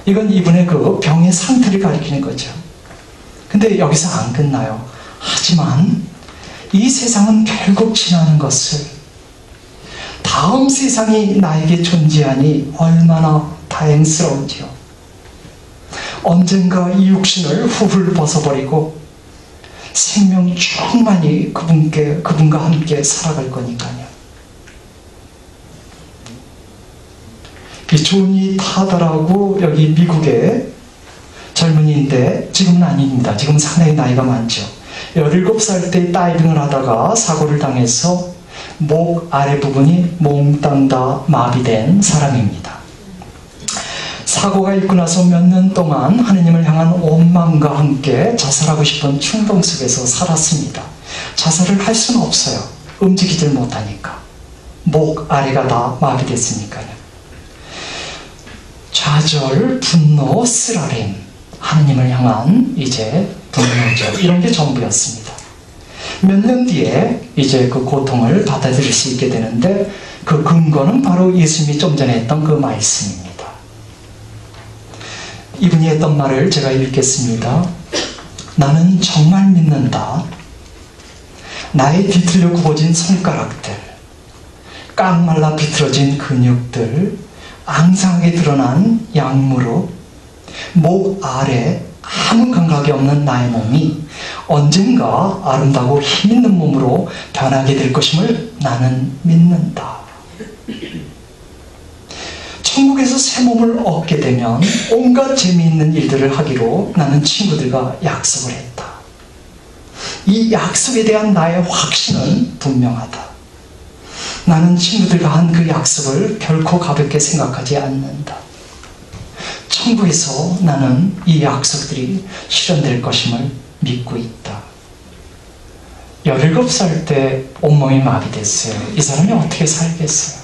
[SPEAKER 1] 이건 이분의 그 병의 상태를 가리키는 거죠. 근데 여기서 안 끝나요. 하지만 이 세상은 결국 지나는 것을, 다음 세상이 나에게 존재하니 얼마나 다행스러운지요. 언젠가 이 육신을 훌훌 벗어버리고 생명 충만히 그분과 함께 살아갈 거니까요. 이 조니 타다라고 여기 미국의 젊은이인데 지금은 아닙니다. 지금 상당히 나이가 많죠. 17살 때 다이빙을 하다가 사고를 당해서 목 아래 부분이 몽땅 다 마비된 사람입니다. 사고가 있고 나서 몇 년 동안 하느님을 향한 원망과 함께 자살하고 싶은 충동 속에서 살았습니다. 자살을 할 수는 없어요. 움직이질 못하니까. 목 아래가 다 마비됐으니까요. 좌절, 분노, 쓰라림, 하느님을 향한 이제 분노죠. 이런 게 전부였습니다. 몇 년 뒤에 이제 그 고통을 받아들일 수 있게 되는데 그 근거는 바로 예수님이 좀 전에 했던 그 말씀입니다. 이분이 했던 말을 제가 읽겠습니다. 나는 정말 믿는다. 나의 뒤틀려 굽어진 손가락들, 깡말라 비틀어진 근육들, 앙상하게 드러난 양무릎, 목 아래 아무 감각이 없는 나의 몸이 언젠가 아름다고 힘있는 몸으로 변하게 될 것임을 나는 믿는다. 천국에서 새 몸을 얻게 되면 온갖 재미있는 일들을 하기로 나는 친구들과 약속을 했다. 이 약속에 대한 나의 확신은 분명하다. 나는 친구들과 한 그 약속을 결코 가볍게 생각하지 않는다. 천국에서 나는 이 약속들이 실현될 것임을 믿고 있다. 17살 때 온몸이 마비됐어요. 이 사람이 어떻게 살겠어요?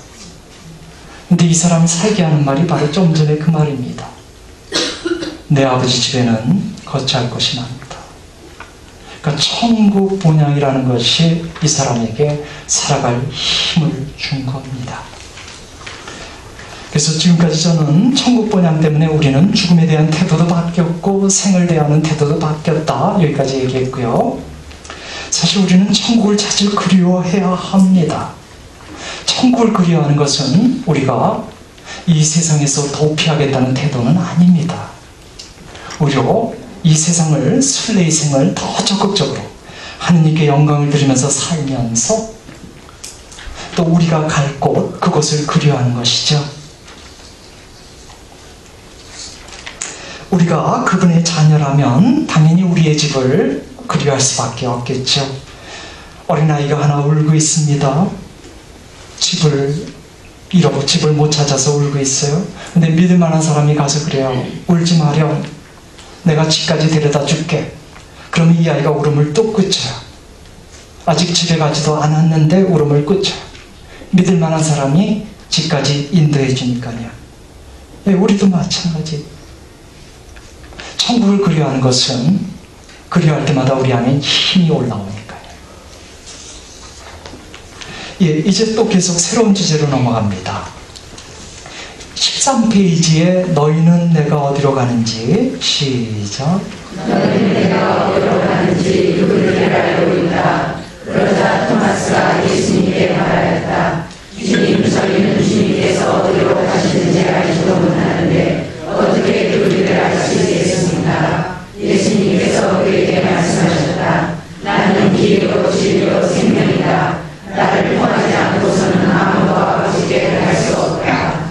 [SPEAKER 1] 근데 이 사람이 살게 하는 말이 바로 좀 전에 그 말입니다. 내 아버지 집에는 거처할 곳이 많다. 그러니까 천국 본향이라는 것이 이 사람에게 살아갈 힘을 준 겁니다. 그래서 지금까지 저는 천국 본향 때문에 우리는 죽음에 대한 태도도 바뀌었고 생을 대하는 태도도 바뀌었다, 여기까지 얘기했고요. 사실 우리는 천국을 찾을 그리워해야 합니다. 천국을 그리워하는 것은 우리가 이 세상에서 도피하겠다는 태도는 아닙니다. 오히려 이 세상을, 순례의 생을 더 적극적으로 하느님께 영광을 드리면서 살면서 또 우리가 갈 곳, 그곳을 그리워하는 것이죠. 우리가 그분의 자녀라면 당연히 우리의 집을 그리워할 수밖에 없겠죠. 어린아이가 하나 울고 있습니다. 집을 못 찾아서 울고 있어요. 근데 믿을 만한 사람이 가서 그래요. 울지 마렴. 내가 집까지 데려다 줄게. 그러면 이 아이가 울음을 또 그쳐요. 아직 집에 가지도 않았는데 울음을 그쳐요. 믿을 만한 사람이 집까지 인도해 주니까요. 예, 우리도 마찬가지. 천국을 그리워하는 것은 그리워할 때마다 우리 안에 힘이 올라오니까요. 예, 이제 또 계속 새로운 주제로 넘어갑니다. 13페이지에 너희는 내가 어디로 가는지, 시작.
[SPEAKER 2] 너희는 내가 어디로 가는지 누구를 알고 있다. 그러자 토마스가 예수님께 말하였다. 주님, 저희는 주님께서 어디로 가시는지 알지도 못하는데 어떻게 그들을 알 수 있겠습니까? 예수님께서 그에게 말씀하셨다. 나는 길이요 진리요 생명이다. 나를 통하지 않고서는 아무도 아버지께 갈 수 없다.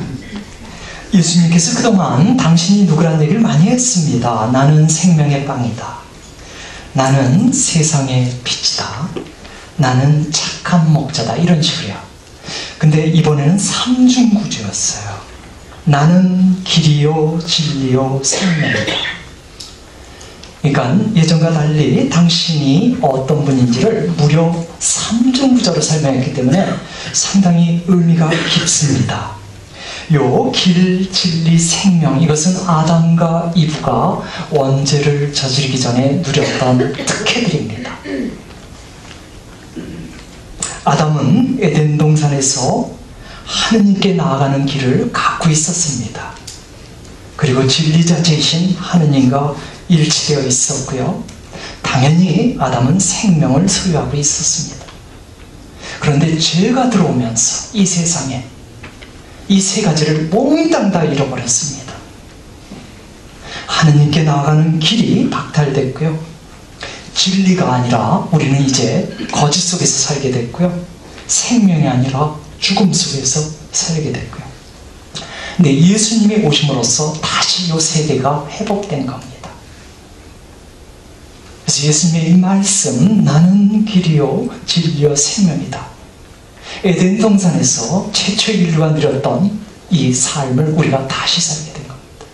[SPEAKER 1] 예수님께서 그동안 당신이 누구란 얘기를 많이 했습니다. 나는 생명의 빵이다. 나는 세상의 빛이다. 나는 착한 목자다. 이런 식으로요. 근데 이번에는 삼중구주였어요. 나는 길이요 진리요 생명이다. 그러니까 예전과 달리 당신이 어떤 분인지를 무려 삼중구조로 설명했기 때문에 상당히 의미가 깊습니다. 요 길, 진리, 생명, 이것은 아담과 이브가 원죄를 저지르기 전에 누렸던 특혜들입니다. 아담은 에덴 동산에서 하느님께 나아가는 길을 갖고 있었습니다. 그리고 진리 자체이신 하느님과 일치되어 있었고요. 당연히 아담은 생명을 소유하고 있었습니다. 그런데 죄가 들어오면서 이 세상에 이 세 가지를 몽땅 다 잃어버렸습니다. 하느님께 나아가는 길이 박탈됐고요. 진리가 아니라 우리는 이제 거짓 속에서 살게 됐고요. 생명이 아니라 죽음 속에서 살게 됐고요. 근데 예수님이 오심으로써 다시 이 세계가 회복된 겁니다. 그래서 예수님의 이 말씀, 나는 길이요 진리요 생명이다. 에덴 동산에서 최초의 인류가 누렸던 이 삶을 우리가 다시 살게 된 겁니다.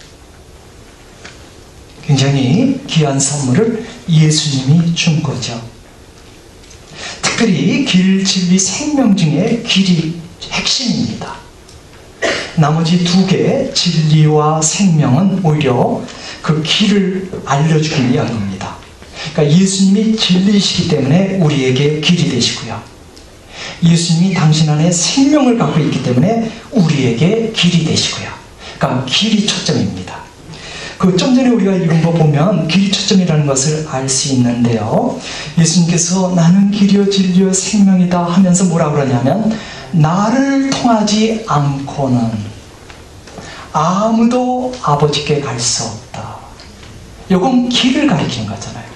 [SPEAKER 1] 굉장히 귀한 선물을 예수님이 준 거죠. 특별히 길, 진리, 생명 중에 길이 핵심입니다. 나머지 두 개, 진리와 생명은 오히려 그 길을 알려주는 이야기입니다. 그러니까 예수님이 진리이시기 때문에 우리에게 길이 되시고요. 예수님이 당신 안에 생명을 갖고 있기 때문에 우리에게 길이 되시고요. 그러니까 길이 초점입니다. 그 좀 전에 우리가 읽은 거 보면 길이 초점이라는 것을 알 수 있는데요. 예수님께서 나는 길이요 진리요 생명이다 하면서 뭐라 그러냐면 나를 통하지 않고는 아무도 아버지께 갈 수 없다. 이건 길을 가리키는 거잖아요.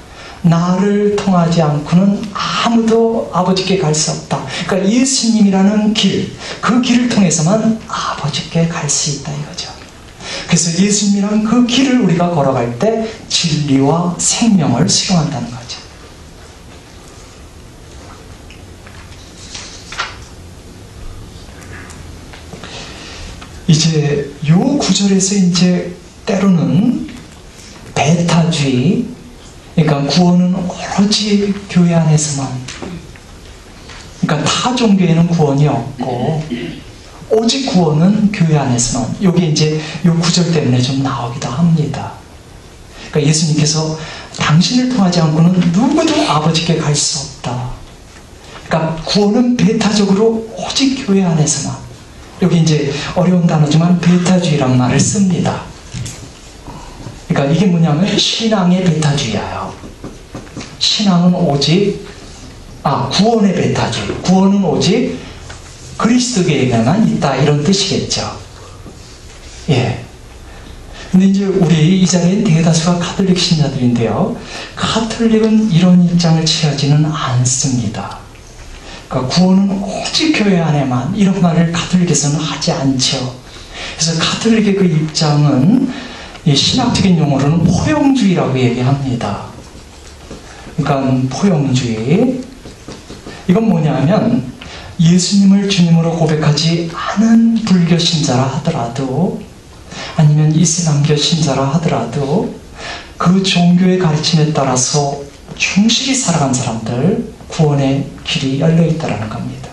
[SPEAKER 1] 나를 통하지 않고는 아무도 아버지께 갈 수 없다. 그러니까 예수님이라는 길, 그 길을 통해서만 아버지께 갈 수 있다 이거죠. 그래서 예수님이란 그 길을 우리가 걸어갈 때 진리와 생명을 수용한다는 거죠. 이제 요 구절에서 이제 때로는 배타주의, 그러니까 구원은 오로지 교회 안에서만, 그러니까 타 종교에는 구원이 없고 오직 구원은 교회 안에서만, 이게 이제 요 구절 때문에 좀 나오기도 합니다. 그러니까 예수님께서 당신을 통하지 않고는 누구도 아버지께 갈 수 없다. 그러니까 구원은 배타적으로 오직 교회 안에서만. 여기 이제 어려운 단어지만 배타주의란 말을 씁니다. 그러니까 이게 뭐냐면 신앙의 배타주의예요. 신앙은 오직 구원의 배타주의. 구원은 오직 그리스도에게만 있다 이런 뜻이겠죠. 예. 근데 이제 우리 이 자리엔 대다수가 가톨릭 신자들인데요. 가톨릭은 이런 입장을 취하지는 않습니다. 그러니까 구원은 오직 교회 안에만, 이런 말을 가톨릭에서는 하지 않죠. 그래서 가톨릭의 그 입장은 이 신학적인 용어로는 포용주의라고 얘기합니다. 그러니까 포용주의. 이건 뭐냐면 예수님을 주님으로 고백하지 않은 불교 신자라 하더라도, 아니면 이슬람교 신자라 하더라도 그 종교의 가르침에 따라서 충실히 살아간 사람들 구원의 길이 열려있다는 겁니다.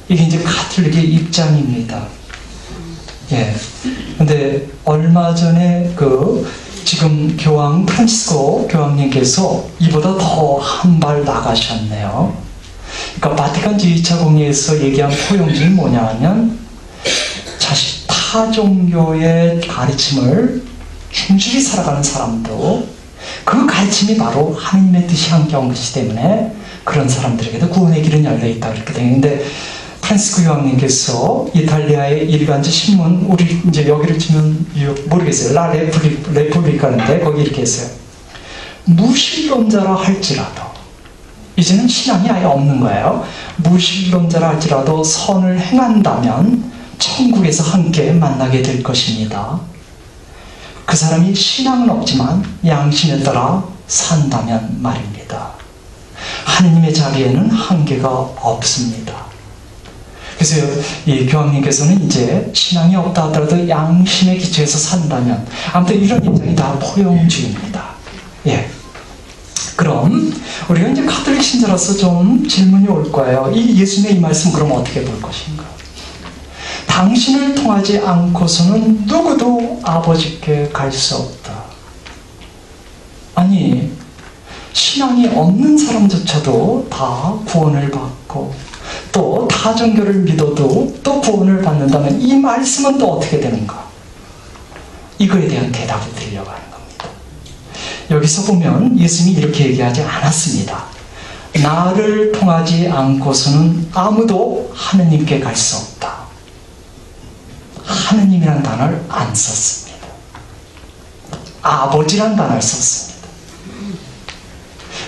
[SPEAKER 1] 이게 이제 가톨릭의 입장입니다. 예. 근데 얼마 전에 지금 교황 프란치스코 교황님께서 이보다 더 한 발 나가셨네요. 그러니까 바티칸 제2차 공의에서 얘기한 포용주의는 뭐냐 하면 타 종교의 가르침을 충실히 살아가는 사람도 그 가르침이 바로 하나님의 뜻이 함께 온 것이기 때문에 그런 사람들에게도 구원의 길은 열려있다 그렇게 되는데, 프란시스코 교황님께서 이탈리아의 일간지 신문, 우리 이제 여기를 치면 모르겠어요. 라 레publi카인데 거기 이렇게 했어요. 무신론자라 할지라도, 이제는 신앙이 아예 없는 거예요. 무신론자라 할지라도 선을 행한다면 천국에서 함께 만나게 될 것입니다. 그 사람이 신앙은 없지만 양심에 따라 산다면 말입니다. 하느님의 자비에는 한계가 없습니다. 그래서 이 교황님께서는 이제 신앙이 없다 하더라도 양심의 기초에서 산다면, 아무튼 이런 입장이 다 포용주의입니다. 예. 그럼 우리가 이제 가톨릭 신자로서 좀 질문이 올 거예요. 이 예수님의 이 말씀 그럼 어떻게 볼 것인가? 당신을 통하지 않고서는 누구도 아버지께 갈 수 없다. 아니, 신앙이 없는 사람조차도 다 구원을 받고 또 타종교를 믿어도 또 구원을 받는다면 이 말씀은 또 어떻게 되는가? 이거에 대한 대답을 드리려고 하는 겁니다. 여기서 보면 예수님이 이렇게 얘기하지 않았습니다. 나를 통하지 않고서는 아무도 하느님께 갈 수 없다. 하느님이라는 단어를 안 썼습니다. 아버지라는 단어를 썼습니다.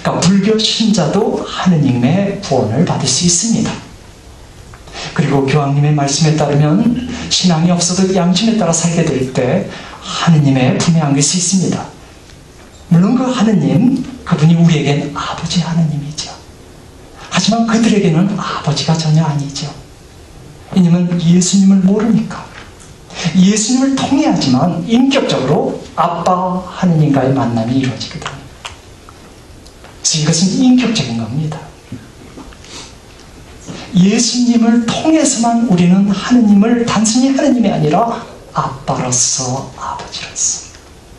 [SPEAKER 1] 그러니까 불교 신자도 하느님의 구원을 받을 수 있습니다. 그리고 교황님의 말씀에 따르면 신앙이 없어도 양심에 따라 살게 될 때 하느님의 품에 안길 수 있습니다. 물론 그 하느님, 그분이 우리에겐 아버지 하느님이죠. 하지만 그들에게는 아버지가 전혀 아니죠. 왜냐하면 예수님을 모르니까. 예수님을 통해야지만 인격적으로 아빠 하느님과의 만남이 이루어지거든요. 그래서 이것은 인격적인 겁니다. 예수님을 통해서만 우리는 하느님을 단순히 하느님이 아니라 아빠로서, 아버지로서,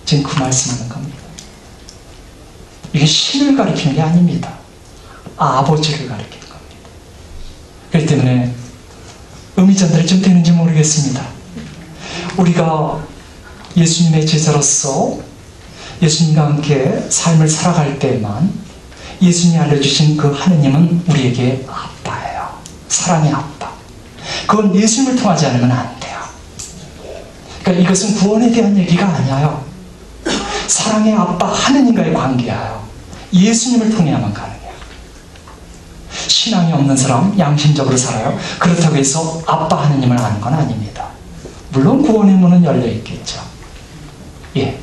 [SPEAKER 1] 지금 그 말씀하는 겁니다. 이게 신을 가리키는 게 아닙니다. 아버지를 가리키는 겁니다. 그렇기 때문에 음이 전달이 좀 되는지 모르겠습니다. 우리가 예수님의 제자로서 예수님과 함께 삶을 살아갈 때만 예수님이 알려주신 그 하느님은 우리에게 아빠예요. 사랑의 아빠. 그건 예수님을 통하지 않으면 안 돼요. 그러니까 이것은 구원에 대한 얘기가 아니에요. 사랑의 아빠 하느님과의 관계예요. 예수님을 통해야만 가능해요. 신앙이 없는 사람, 양심적으로 살아요. 그렇다고 해서 아빠 하느님을 아는 건 아닙니다. 물론 구원의 문은 열려 있겠죠. 예.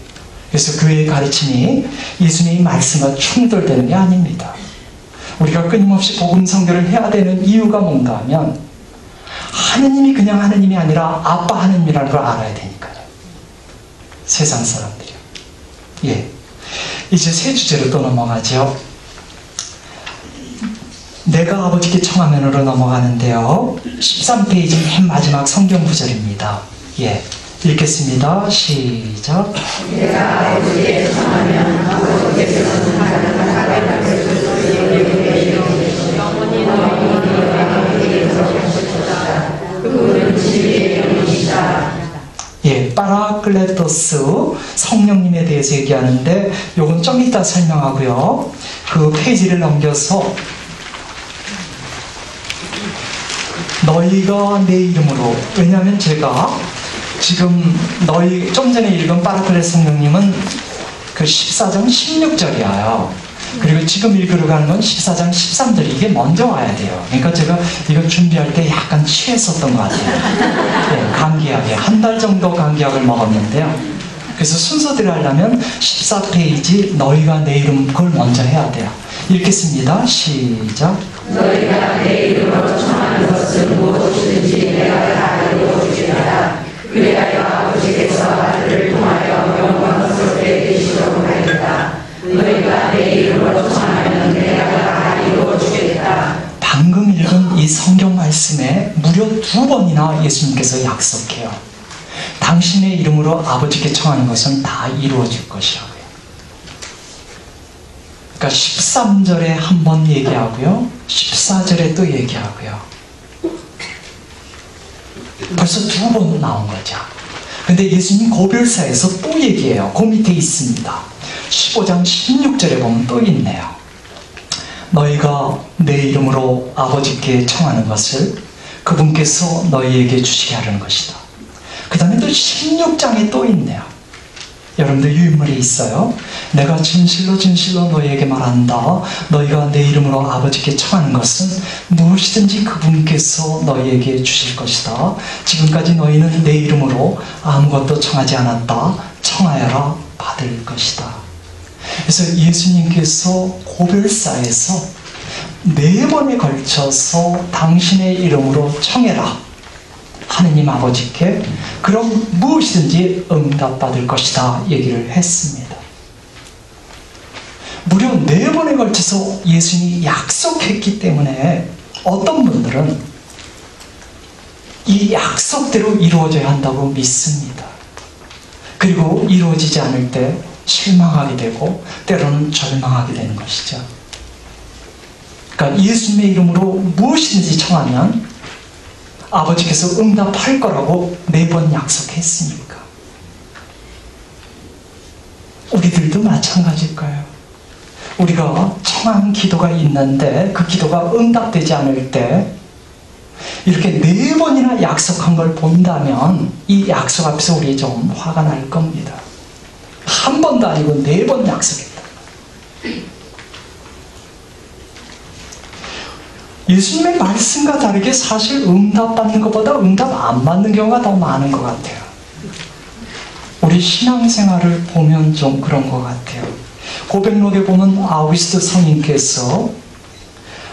[SPEAKER 1] 그래서 교회의 가르침이 예수님의 말씀과 충돌되는 게 아닙니다. 우리가 끊임없이 복음 선교를 해야 되는 이유가 뭔가 하면 하느님이 그냥 하느님이 아니라 아빠 하느님이라는 걸 알아야 되니까요. 세상 사람들이요. 예. 이제 세 주제로 또 넘어가죠. 내가 아버지께 청하면으로 넘어가는데요. 13페이지 맨 마지막 성경 구절입니다. 예. 읽겠습니다. 시작.
[SPEAKER 2] 내가 아버지께 청하면 아버지께서는 영원히 너희와 함께 계시리라. 그분은 진리의 영이시다.
[SPEAKER 1] 예, 파라클레토스 성령님에 대해서 얘기하는데 요건 좀 이따 설명하고요. 그 페이지를 넘겨서 너희가 내 이름으로, 왜냐하면 제가 지금 너희 좀 전에 읽은 파라클레토스 성령님은 그 14장 16절이에요. 그리고 지금 읽으러 가는 건 14장 13절. 이게 먼저 와야 돼요. 그러니까 제가 이거 준비할 때 약간 취했었던 것 같아요. 네, 감기약에 한 달 정도 감기약을 먹었는데요. 그래서 순서대로 하려면 14페이지 너희가 내 이름 그걸 먼저 해야 돼요. 읽겠습니다. 시작.
[SPEAKER 2] 너희가 내 이름으로 청하는 것은 무엇이든지 내가 다 이루어주리라. 그리하여 아버지께서 아들을 통하여 영광스럽게 계시도록 하겠다. 너희가 내 이름으로 청하면 내가 다 이루어주겠다.
[SPEAKER 1] 방금 읽은 이 성경 말씀에 무려 2번이나 예수님께서 약속해요. 당신의 이름으로 아버지께 청하는 것은 다 이루어질 것이라고요. 그러니까 13절에 한 번 얘기하고요. 14절에 또 얘기하고요. 벌써 2번 나온 거죠. 근데 예수님 고별사에서 또 얘기해요. 그 밑에 있습니다. 15장 16절에 보면 또 있네요. 너희가 내 이름으로 아버지께 청하는 것을 그분께서 너희에게 주시게 하려는 것이다. 그 다음에 또 16장에 또 있네요. 여러분들 유인물이 있어요. 내가 진실로 진실로 너희에게 말한다. 너희가 내 이름으로 아버지께 청하는 것은 무엇이든지 그분께서 너희에게 주실 것이다. 지금까지 너희는 내 이름으로 아무것도 청하지 않았다. 청하여라 받을 것이다. 그래서 예수님께서 고별사에서 4번에 걸쳐서 당신의 이름으로 청해라. 하느님 아버지께 그럼 무엇이든지 응답받을 것이다 얘기를 했습니다. 무려 4번에 걸쳐서 예수님이 약속했기 때문에 어떤 분들은 이 약속대로 이루어져야 한다고 믿습니다. 그리고 이루어지지 않을 때 실망하게 되고 때로는 절망하게 되는 것이죠. 그러니까 예수님의 이름으로 무엇이든지 청하면 아버지께서 응답할 거라고 4번 약속했으니까. 우리들도 마찬가지일까요? 우리가 청한 기도가 있는데 그 기도가 응답되지 않을 때 이렇게 4번이나 약속한 걸 본다면 이 약속 앞에서 우리 좀 화가 날 겁니다. 한 번도 아니고 4번 약속했다. 예수님의 말씀과 다르게 사실 응답받는 것보다 응답 안 받는 경우가 더 많은 것 같아요. 우리 신앙생활을 보면 좀 그런 것 같아요. 고백록에 보면 아우구스트 성인께서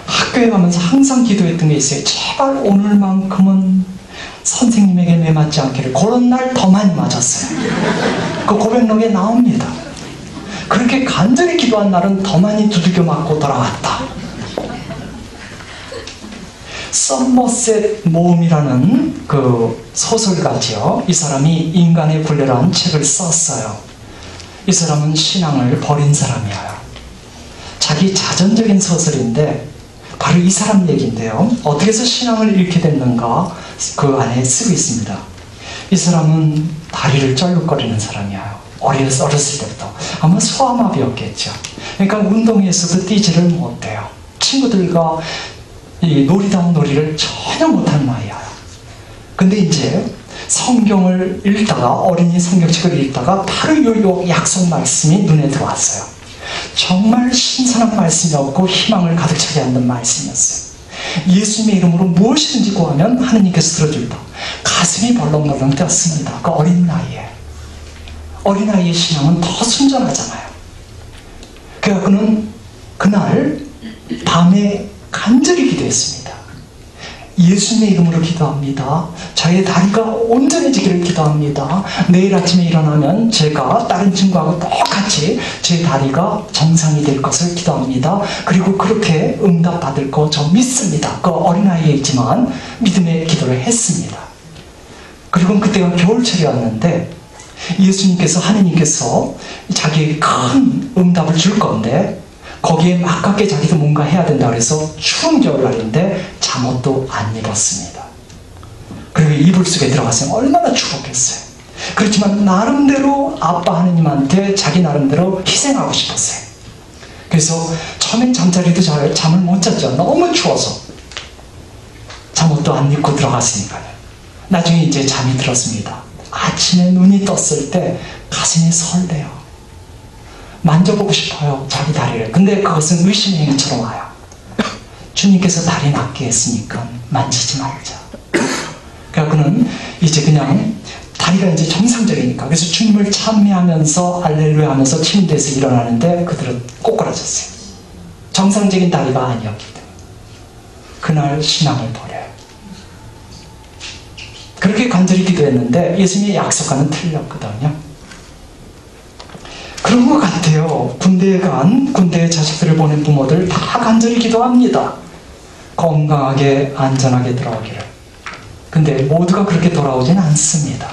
[SPEAKER 1] 학교에 가면서 항상 기도했던 게 있어요. 제발 오늘만큼은 선생님에게 매맞지 않기를. 그런 날 더 많이 맞았어요. 그 고백록에 나옵니다. 그렇게 간절히 기도한 날은 더 많이 두들겨 맞고 돌아왔다. 썸머셋 모음이라는 그 소설가지요. 이 사람이 인간의 굴레라는 책을 썼어요. 이 사람은 신앙을 버린 사람이에요. 자기 자전적인 소설인데 바로 이 사람 얘기인데요. 어떻게 해서 신앙을 잃게 됐는가 그 안에 쓰고 있습니다. 이 사람은 다리를 쩔룩거리는 사람이에요. 어렸을 때부터. 아마 소아마비였겠죠. 그러니까 운동에서도 뛰지를 못해요. 친구들과 이 놀이다운 놀이를 전혀 못하는 아이예요. 근데 이제 성경을 읽다가, 어린이 성경책을 읽다가 바로 요 약속 말씀이 눈에 들어왔어요. 정말 신선한 말씀이었고 희망을 가득 차게 하는 말씀이었어요. 예수님의 이름으로 무엇이든지 구하면 하느님께서 들어준다. 가슴이 벌렁벌렁 뛰었습니다. 그 어린 나이에. 어린아이의 신앙은 더 순전하잖아요. 그래서 그는 그날 밤에 간절히 기도했습니다. 예수님의 이름으로 기도합니다. 저의 다리가 온전해지기를 기도합니다. 내일 아침에 일어나면 제가 다른 친구하고 똑같이 제 다리가 정상이 될 것을 기도합니다. 그리고 그렇게 응답받을 거 저 믿습니다. 그 어린아이이지만 믿음의 기도를 했습니다. 그리고 그때가 겨울철이었는데 예수님께서, 하느님께서 자기에게 큰 응답을 줄 건데 거기에 맞게 자기도 뭔가 해야 된다 그래서 추운 겨울날인데 잠옷도 안 입었습니다. 그리고 이불 속에 들어갔으면 얼마나 추웠겠어요. 그렇지만 나름대로 아빠 하느님한테 자기 나름대로 희생하고 싶었어요. 그래서 처음엔 잠자리도 잠을 못 잤죠. 너무 추워서. 잠옷도 안 입고 들어갔으니까요. 나중에 이제 잠이 들었습니다. 아침에 눈이 떴을 때 가슴이 설레요. 만져보고 싶어요, 자기 다리를. 근데 그것은 의심의 행위처럼 와요. 주님께서 다리 낫게 했으니까 만지지 말자. 그래서 그는 이제 그냥 다리가 이제 정상적이니까, 그래서 주님을 찬미하면서 알렐루야 하면서 침대에서 일어나는데 그들은 꼬꾸라졌어요. 정상적인 다리가 아니었기 때문에. 그날 신앙을 버려요. 그렇게 간절히 기도했는데 예수님의 약속과는 틀렸거든요. 그런 것 같아요. 군대에 간, 군대에 자식들을 보낸 부모들 다 간절히 기도합니다. 건강하게 안전하게 돌아오기를. 근데 모두가 그렇게 돌아오진 않습니다.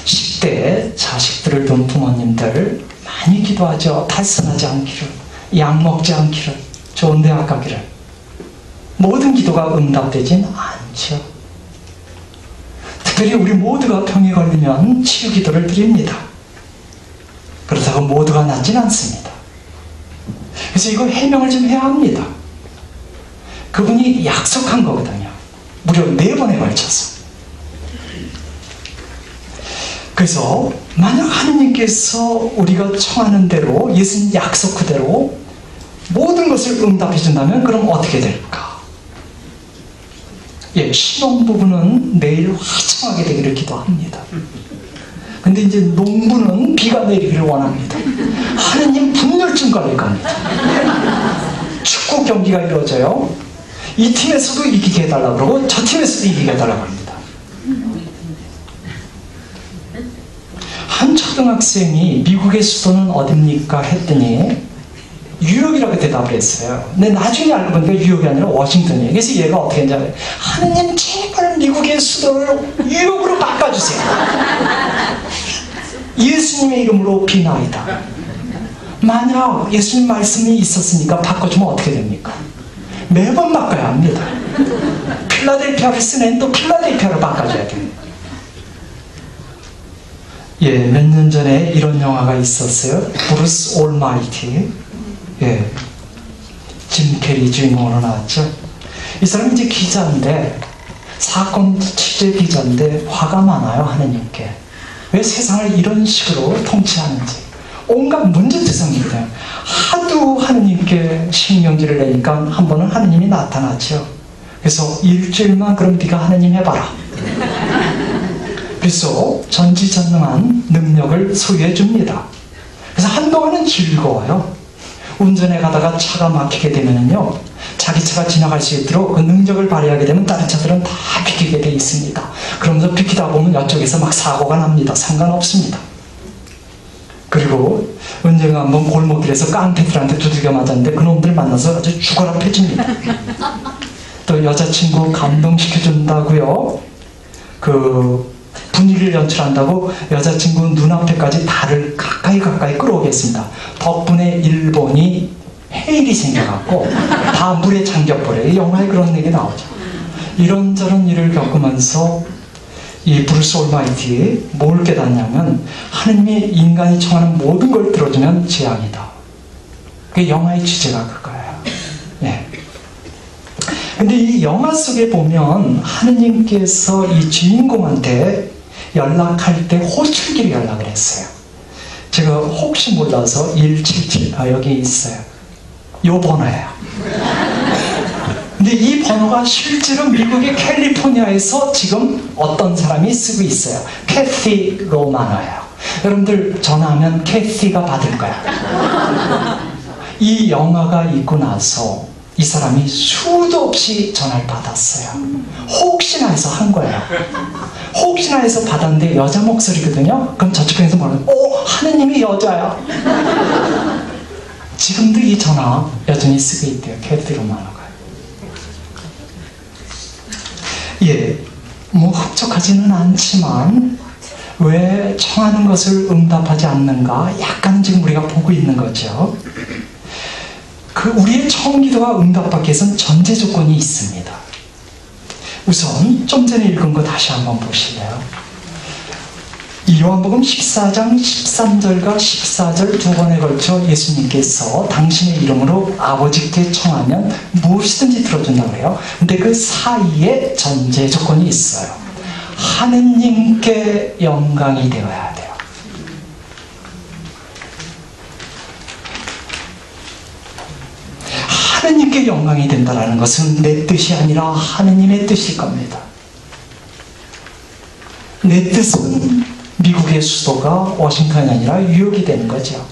[SPEAKER 1] 10대에 자식들을 둔 부모님들 많이 기도하죠. 탈선하지 않기를, 약 먹지 않기를, 좋은 대학 가기를. 모든 기도가 응답되진 않죠. 특별히 우리 모두가 병에 걸리면 치유 기도를 드립니다. 그렇다고 모두가 낫진 않습니다. 그래서 이거 해명을 좀 해야 합니다. 그분이 약속한 거거든요. 무려 4번에 걸쳐서. 그래서 만약 하느님께서 우리가 청하는 대로, 예수님 약속 그대로 모든 것을 응답해 준다면 그럼 어떻게 될까? 예, 신혼부부는 내일 화창하게 되기를 기도합니다. 근데 이제 농부는 비가 내리기를 원합니다. 하느님 분열증 걸릴 겁니다. 축구 경기가 이루어져요. 이 팀에서도 이기게 해달라고 그러고 저 팀에서도 이기게 해달라고 합니다. 한 초등학생이 미국의 수도는 어딥니까? 했더니 뉴욕이라고 대답을 했어요. 근데 나중에 알고 보니까 뉴욕이 아니라 워싱턴이에요. 그래서 얘가 어떻게 했는지 알아요? 하느님 제발 미국의 수도를 뉴욕으로 바꿔주세요. 예수님의 이름으로 비나이다. 만약 예수님 말씀이 있었으니까 바꿔주면 어떻게 됩니까? 매번 바꿔야 합니다. 필라델피아를 쓰는 또 필라델피아를 바꿔줘야 됩니다. 예, 몇 년 전에 이런 영화가 있었어요. 브루스 올마이티. 예, 짐 캐리 주인공으로 나왔죠. 이 사람이 이제 기자인데, 사건 취재 기자인데 화가 많아요, 하느님께. 왜 세상을 이런 식으로 통치하는지. 온갖 문제투성입니다. 하도 하느님께 신명기를 내니까 한 번은 하느님이 나타나죠. 그래서 일주일만 그럼 네가 하느님 해봐라. 그래서 전지전능한 능력을 소유해 줍니다. 그래서 한동안은 즐거워요. 운전해 가다가 차가 막히게 되면요, 자기 차가 지나갈 수 있도록 그 능력을 발휘하게 되면 다른 차들은 다 비키게 돼 있습니다. 그러면서 비키다 보면 이쪽에서 막 사고가 납니다. 상관없습니다. 그리고 언젠가 한번 골목길에서 깡패들한테 두들겨 맞았는데 그놈들 만나서 아주 죽어라 패줍니다. 또 여자친구 감동시켜준다고요, 그 분위기를 연출한다고 여자친구 눈앞에까지 달을 가까이 끌어오겠습니다. 덕분에 일본이 해일이 생겨갖고 다 물에 잠겨버려요. 영화에 그런 얘기 나오죠. 이런저런 일을 겪으면서 이 브루스 올마이티 뭘 깨닫냐면 하느님이 인간이 청하는 모든 걸 들어주면 재앙이다. 그 영화의 주제가 그거예요. 네. 근데 이 영화 속에 보면 하느님께서 이 주인공한테 연락할 때 호출기로 연락을 했어요. 제가 혹시 몰라서 177 여기 있어요. 요 번호예요. 근데 이 번호가 실제로 미국의 캘리포니아에서 지금 어떤 사람이 쓰고 있어요. 캐시 로마노예요. 여러분들 전화하면 캐시가 받을 거야. 이 영화가 있고 나서 이 사람이 수도 없이 전화를 받았어요. 혹시나 해서 한 거예요. 혹시나 해서 받았는데 여자 목소리거든요. 그럼 저쪽에서 뭐라고? 오, 하느님이 여자야. 지금도 이 전화 여전히 쓰고 있대요. 캐시 로마노가. 예, 뭐 흡족하지는 않지만 왜 청하는 것을 응답하지 않는가? 약간 지금 우리가 보고 있는 거죠. 그 우리의 청음 기도가 응답받기 위해서는 전제 조건이 있습니다. 우선 좀 전에 읽은 거 다시 한번 보실래요? 이 요한복음 14장 13절과 14절 두 번에 걸쳐 예수님께서 당신의 이름으로 아버지께 청하면 무엇이든지 들어준다고 해요. 근데 그 사이에 전제 조건이 있어요. 하느님께 영광이 되어야 돼요. 하느님께 영광이 된다는 것은 내 뜻이 아니라 하느님의 뜻일 겁니다. 내 뜻은 미국의 수도가 워싱턴이 아니라 뉴욕이 되는 거죠.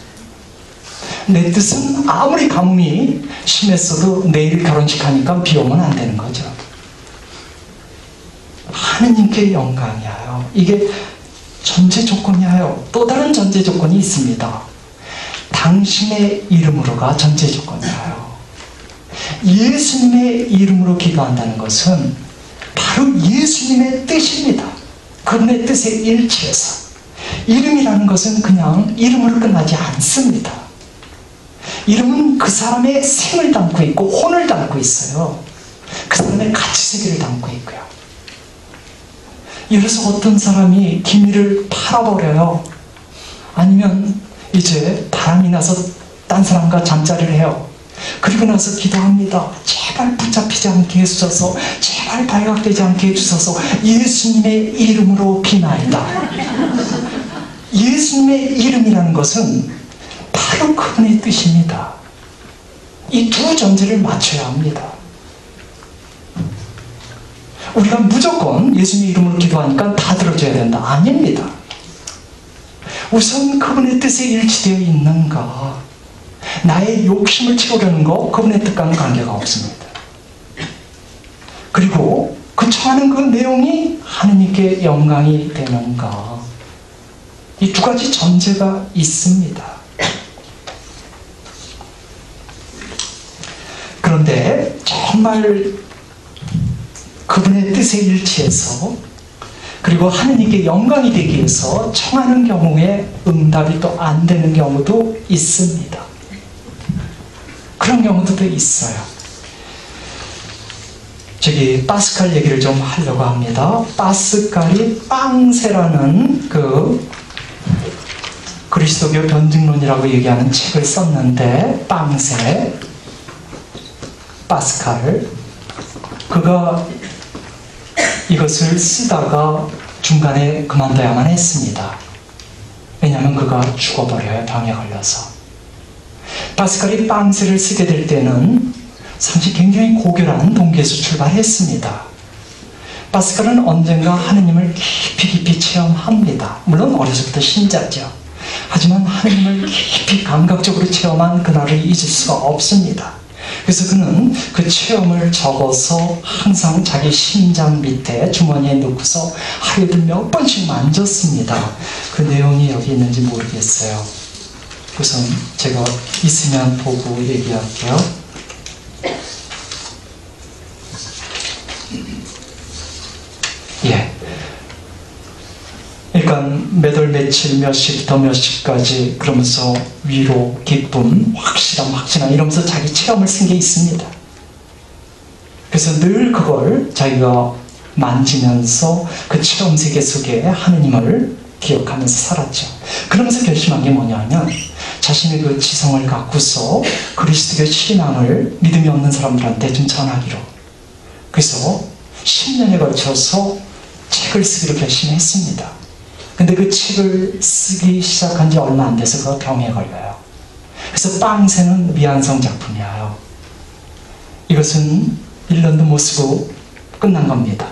[SPEAKER 1] 내 뜻은 아무리 가뭄이 심했어도 내일 결혼식 하니까 비 오면 안 되는 거죠. 하느님께 영광이에요. 이게 전제 조건이에요. 또 다른 전제 조건이 있습니다. 당신의 이름으로가 전제 조건이에요. 예수님의 이름으로 기도한다는 것은 바로 예수님의 뜻입니다. 그분의 뜻에 일치해서. 이름이라는 것은 그냥 이름으로 끝나지 않습니다. 이름은 그 사람의 생을 담고 있고 혼을 담고 있어요. 그 사람의 가치세계를 담고 있고요. 예를 들어서 어떤 사람이 기미를 팔아버려요. 아니면 이제 바람이 나서 딴 사람과 잠자리를 해요. 그리고 나서 기도합니다. 제발 붙잡히지 않게 해주셔서, 제발 발각되지 않게 해주셔서 예수님의 이름으로 비나이다. 예수님의 이름이라는 것은 바로 그분의 뜻입니다. 이 두 전제를 맞춰야 합니다. 우리가 무조건 예수님의 이름으로 기도하니까 다 들어줘야 된다. 아닙니다. 우선 그분의 뜻에 일치되어 있는가. 나의 욕심을 채우려는 거 그분의 뜻과는 관계가 없습니다. 그리고 그 청하는 그 내용이 하느님께 영광이 되는가. 이 두 가지 전제가 있습니다. 그런데 정말 그분의 뜻에 일치해서 그리고 하느님께 영광이 되기 위해서 청하는 경우에 응답이 또 안 되는 경우도 있습니다. 그런 경우도 있어요. 저기 파스칼 얘기를 좀 하려고 합니다. 파스칼이 빵세라는 그 그리스도교 변증론이라고 얘기하는 책을 썼는데, 빵세, 파스칼, 그가 이것을 쓰다가 중간에 그만둬야만 했습니다. 왜냐하면 그가 죽어버려요. 병에 걸려서. 파스칼이 빵세를 쓰게 될 때는 상시 굉장히 고결한 동기에서 출발했습니다. 파스칼은 언젠가 하느님을 깊이 체험합니다. 물론 어려서부터 신자죠. 하지만 하느님을 깊이 감각적으로 체험한 그날을 잊을 수가 없습니다. 그래서 그는 그 체험을 적어서 항상 자기 심장 밑에 주머니에 넣고서 하루에도 몇 번씩 만졌습니다. 그 내용이 여기 있는지 모르겠어요. 우선 제가 있으면 보고 얘기할게요. 예. 그러니까 몇 월 며칠 몇 시부터 몇 시까지 그러면서 위로, 기쁨, 확실함 이러면서 자기 체험을 쓴 게 있습니다. 그래서 늘 그걸 자기가 만지면서 그 체험 세계 속에 하느님을 기억하면서 살았죠. 그러면서 결심한 게 뭐냐면 자신의 그 지성을 갖고서 그리스도의 신앙을 믿음이 없는 사람들한테 좀 전하기로. 그래서 10년에 걸쳐서 책을 쓰기로 결심했습니다. 근데 그 책을 쓰기 시작한 지 얼마 안 돼서 그가 병에 걸려요. 그래서 빵새는 미완성 작품이에요. 이것은 1년도 못 쓰고 끝난 겁니다.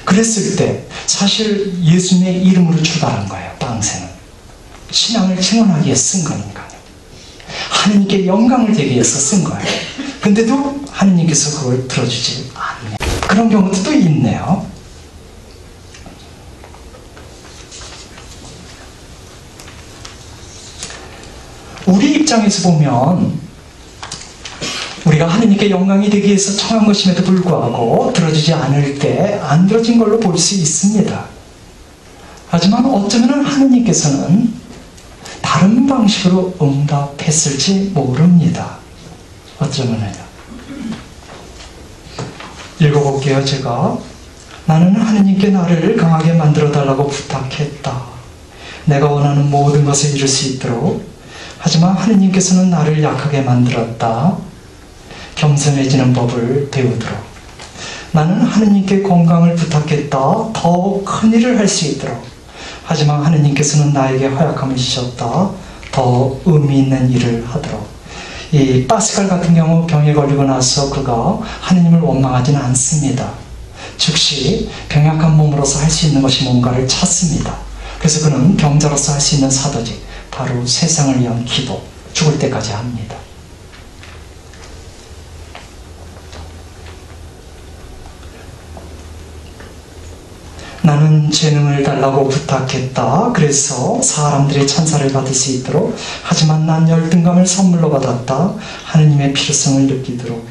[SPEAKER 1] 그랬을 때 사실 예수님의 이름으로 출발한 거예요. 빵새는 신앙을 증언하기 위해 쓴 거니까요. 하느님께 영광을 되기 위해서 쓴 거예요. 근데도 하느님께서 그걸 들어주지 않네요. 그런 경우도 또 있네요. 우리 입장에서 보면 우리가 하느님께 영광이 되기 위해서 청한 것임에도 불구하고 들어주지 않을 때 안 들어진 걸로 볼 수 있습니다. 하지만 어쩌면 하느님께서는 다른 방식으로 응답했을지 모릅니다. 어쩌면요. 읽어볼게요. 제가 나는 하느님께 나를 강하게 만들어달라고 부탁했다. 내가 원하는 모든 것을 이룰 수 있도록. 하지만 하느님께서는 나를 약하게 만들었다. 겸손해지는 법을 배우도록. 나는 하느님께 건강을 부탁했다. 더 큰 일을 할 수 있도록. 하지만 하느님께서는 나에게 허약함을 주셨다. 더 의미 있는 일을 하도록. 이 파스칼 같은 경우 병에 걸리고 나서 그가 하느님을 원망하지는 않습니다. 즉시 병약한 몸으로서 할 수 있는 것이 뭔가를 찾습니다. 그래서 그는 병자로서 할 수 있는 사도직, 바로 세상을 위한 기도, 죽을 때까지 합니다. 나는 재능을 달라고 부탁했다. 그래서 사람들의 찬사를 받을 수 있도록. 하지만 난 열등감을 선물로 받았다. 하느님의 필요성을 느끼도록.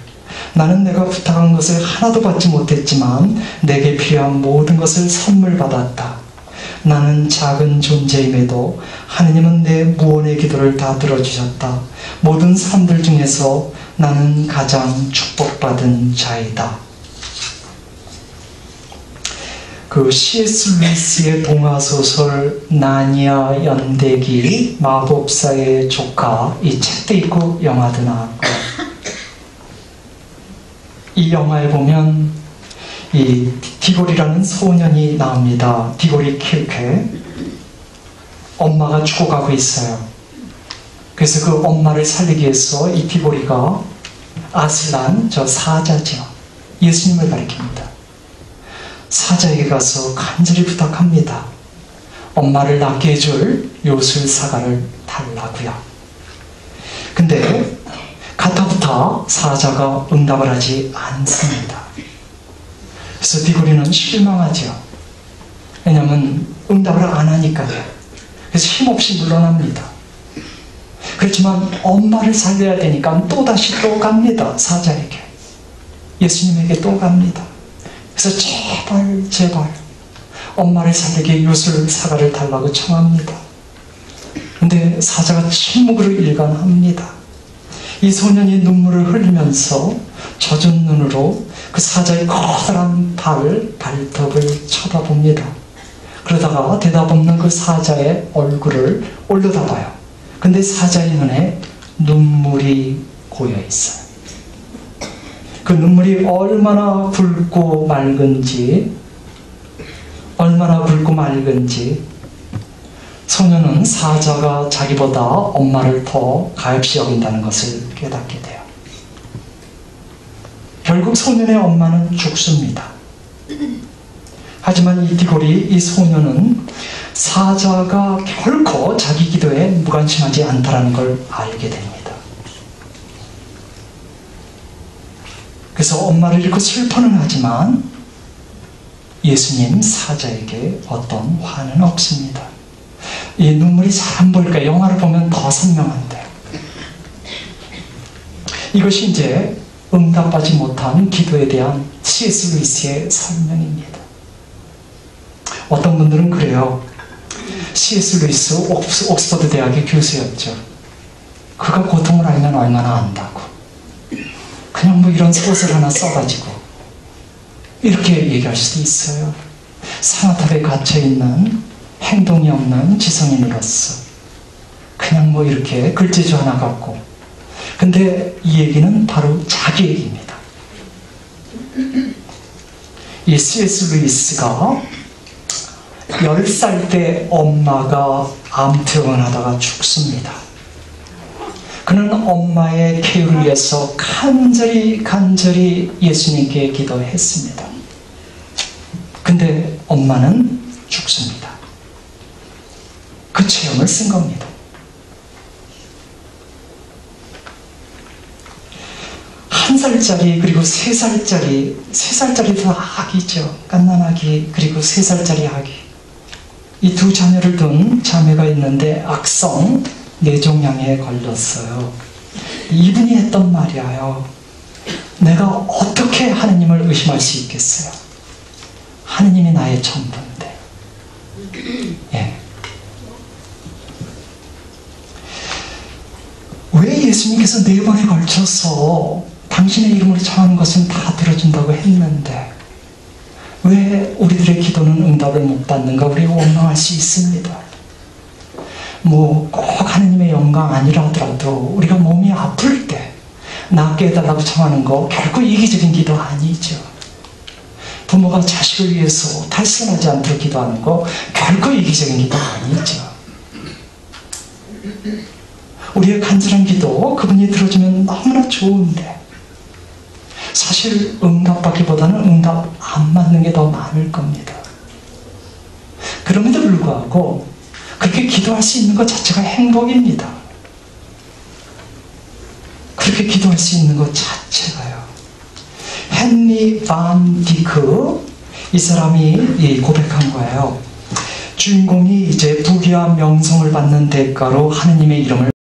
[SPEAKER 1] 나는 내가 부탁한 것을 하나도 받지 못했지만 내게 필요한 모든 것을 선물 받았다. 나는 작은 존재임에도 하느님은 내 무언의 기도를 다 들어주셨다. 모든 사람들 중에서 나는 가장 축복받은 자이다. 그 C.S. 루이스의 동화소설 나니아 연대기 마법사의 조카, 이 책도 있고 영화도 나왔고, 이 영화에 보면 이 디골이라는 소년이 나옵니다. 디골이 킬케. 엄마가 죽어가고 있어요. 그래서 그 엄마를 살리기 위해서 이 디골이가 아슬란, 저 사자죠, 예수님을 가리킵니다. 사자에게 가서 간절히 부탁합니다. 엄마를 낫게 해줄 요술사과를 달라고요. 근데 가타부터 사자가 응답을 하지 않습니다. 그래서 디고리는 실망하죠. 왜냐하면 응답을 안 하니까요. 그래서 힘없이 물러납니다. 그렇지만 엄마를 살려야 되니까 또다시 또 갑니다. 사자에게, 예수님에게 또 갑니다. 그래서 제발 엄마를 살리게 요술사과를 달라고 청합니다. 근데 사자가 침묵으로 일관합니다. 이 소년이 눈물을 흘리면서 젖은 눈으로 그 사자의 커다란 발톱을 쳐다봅니다. 그러다가 대답 없는 그 사자의 얼굴을 올려다봐요. 근데 사자의 눈에 눈물이 고여 있어요. 그 눈물이 얼마나 붉고 맑은지 소년은 사자가 자기보다 엄마를 더 가엾이 여긴다는 것을 깨닫게 돼요. 결국 소년의 엄마는 죽습니다. 하지만 이 디골이, 이 소년은 사자가 결코 자기 기도에 무관심하지 않다는 걸 알게 됩니다. 그래서 엄마를 잃고 슬퍼는 하지만 예수님 사자에게 어떤 화는 없습니다. 이 눈물이 잘 안 보일까? 영화를 보면 더 선명한데, 이것이 이제 응답하지 못한 기도에 대한 C.S. 루이스의 설명입니다. 어떤 분들은 그래요. C.S. 루이스 옥스퍼드 대학의 교수였죠. 그가 고통을 알면 얼마나 안다고. 그냥 뭐 이런 소설 하나 써가지고 이렇게 얘기할 수도 있어요. 상아탑에 갇혀있는 행동이 없는 지성인으로서 그냥 뭐 이렇게 글재주 하나 갖고, 근데 이 얘기는 바로 자기 얘기입니다. 이 C.S. 루이스가 10살 때 엄마가 암투병을 하다가 죽습니다. 그는 엄마의 쾌유를 위해서 간절히 예수님께 기도했습니다. 근데 엄마는 죽습니다. 그 체험을 쓴 겁니다. 한 살짜리 그리고 3살짜리도 아기죠. 갓난아기 그리고 3살짜리 아기. 이 두 자녀를 둔 자매가 있는데 악성 뇌종양에 걸렸어요. 이분이 했던 말이에요. 내가 어떻게 하느님을 의심할 수 있겠어요? 하느님이 나의 전부인데. 예. 왜 예수님께서 4번에 걸쳐서 당신의 이름으로 청하는 것은 다 들어준다고 했는데 왜 우리들의 기도는 응답을 못 받는가? 우리가 원망할 수 있습니다. 뭐 꼭 하느님의 영광 아니라 하더라도 우리가 몸이 아플 때 낫게 해달라고 청하는 거 결코 이기적인 기도 아니죠. 부모가 자식을 위해서 탈선하지 않도록 기도하는 거 결코 이기적인 기도 아니죠. 우리의 간절한 기도 그분이 들어주면 너무나 좋은데 사실 응답받기보다는 응답 안 받는 게 더 많을 겁니다. 그럼에도 불구하고 그렇게 기도할 수 있는 것 자체가 행복입니다. 그렇게 기도할 수 있는 것 자체가요. 헨리 반 디크, 이 사람이 고백한 거예요. 주인공이 이제 부귀와 명성을 받는 대가로 하느님의 이름을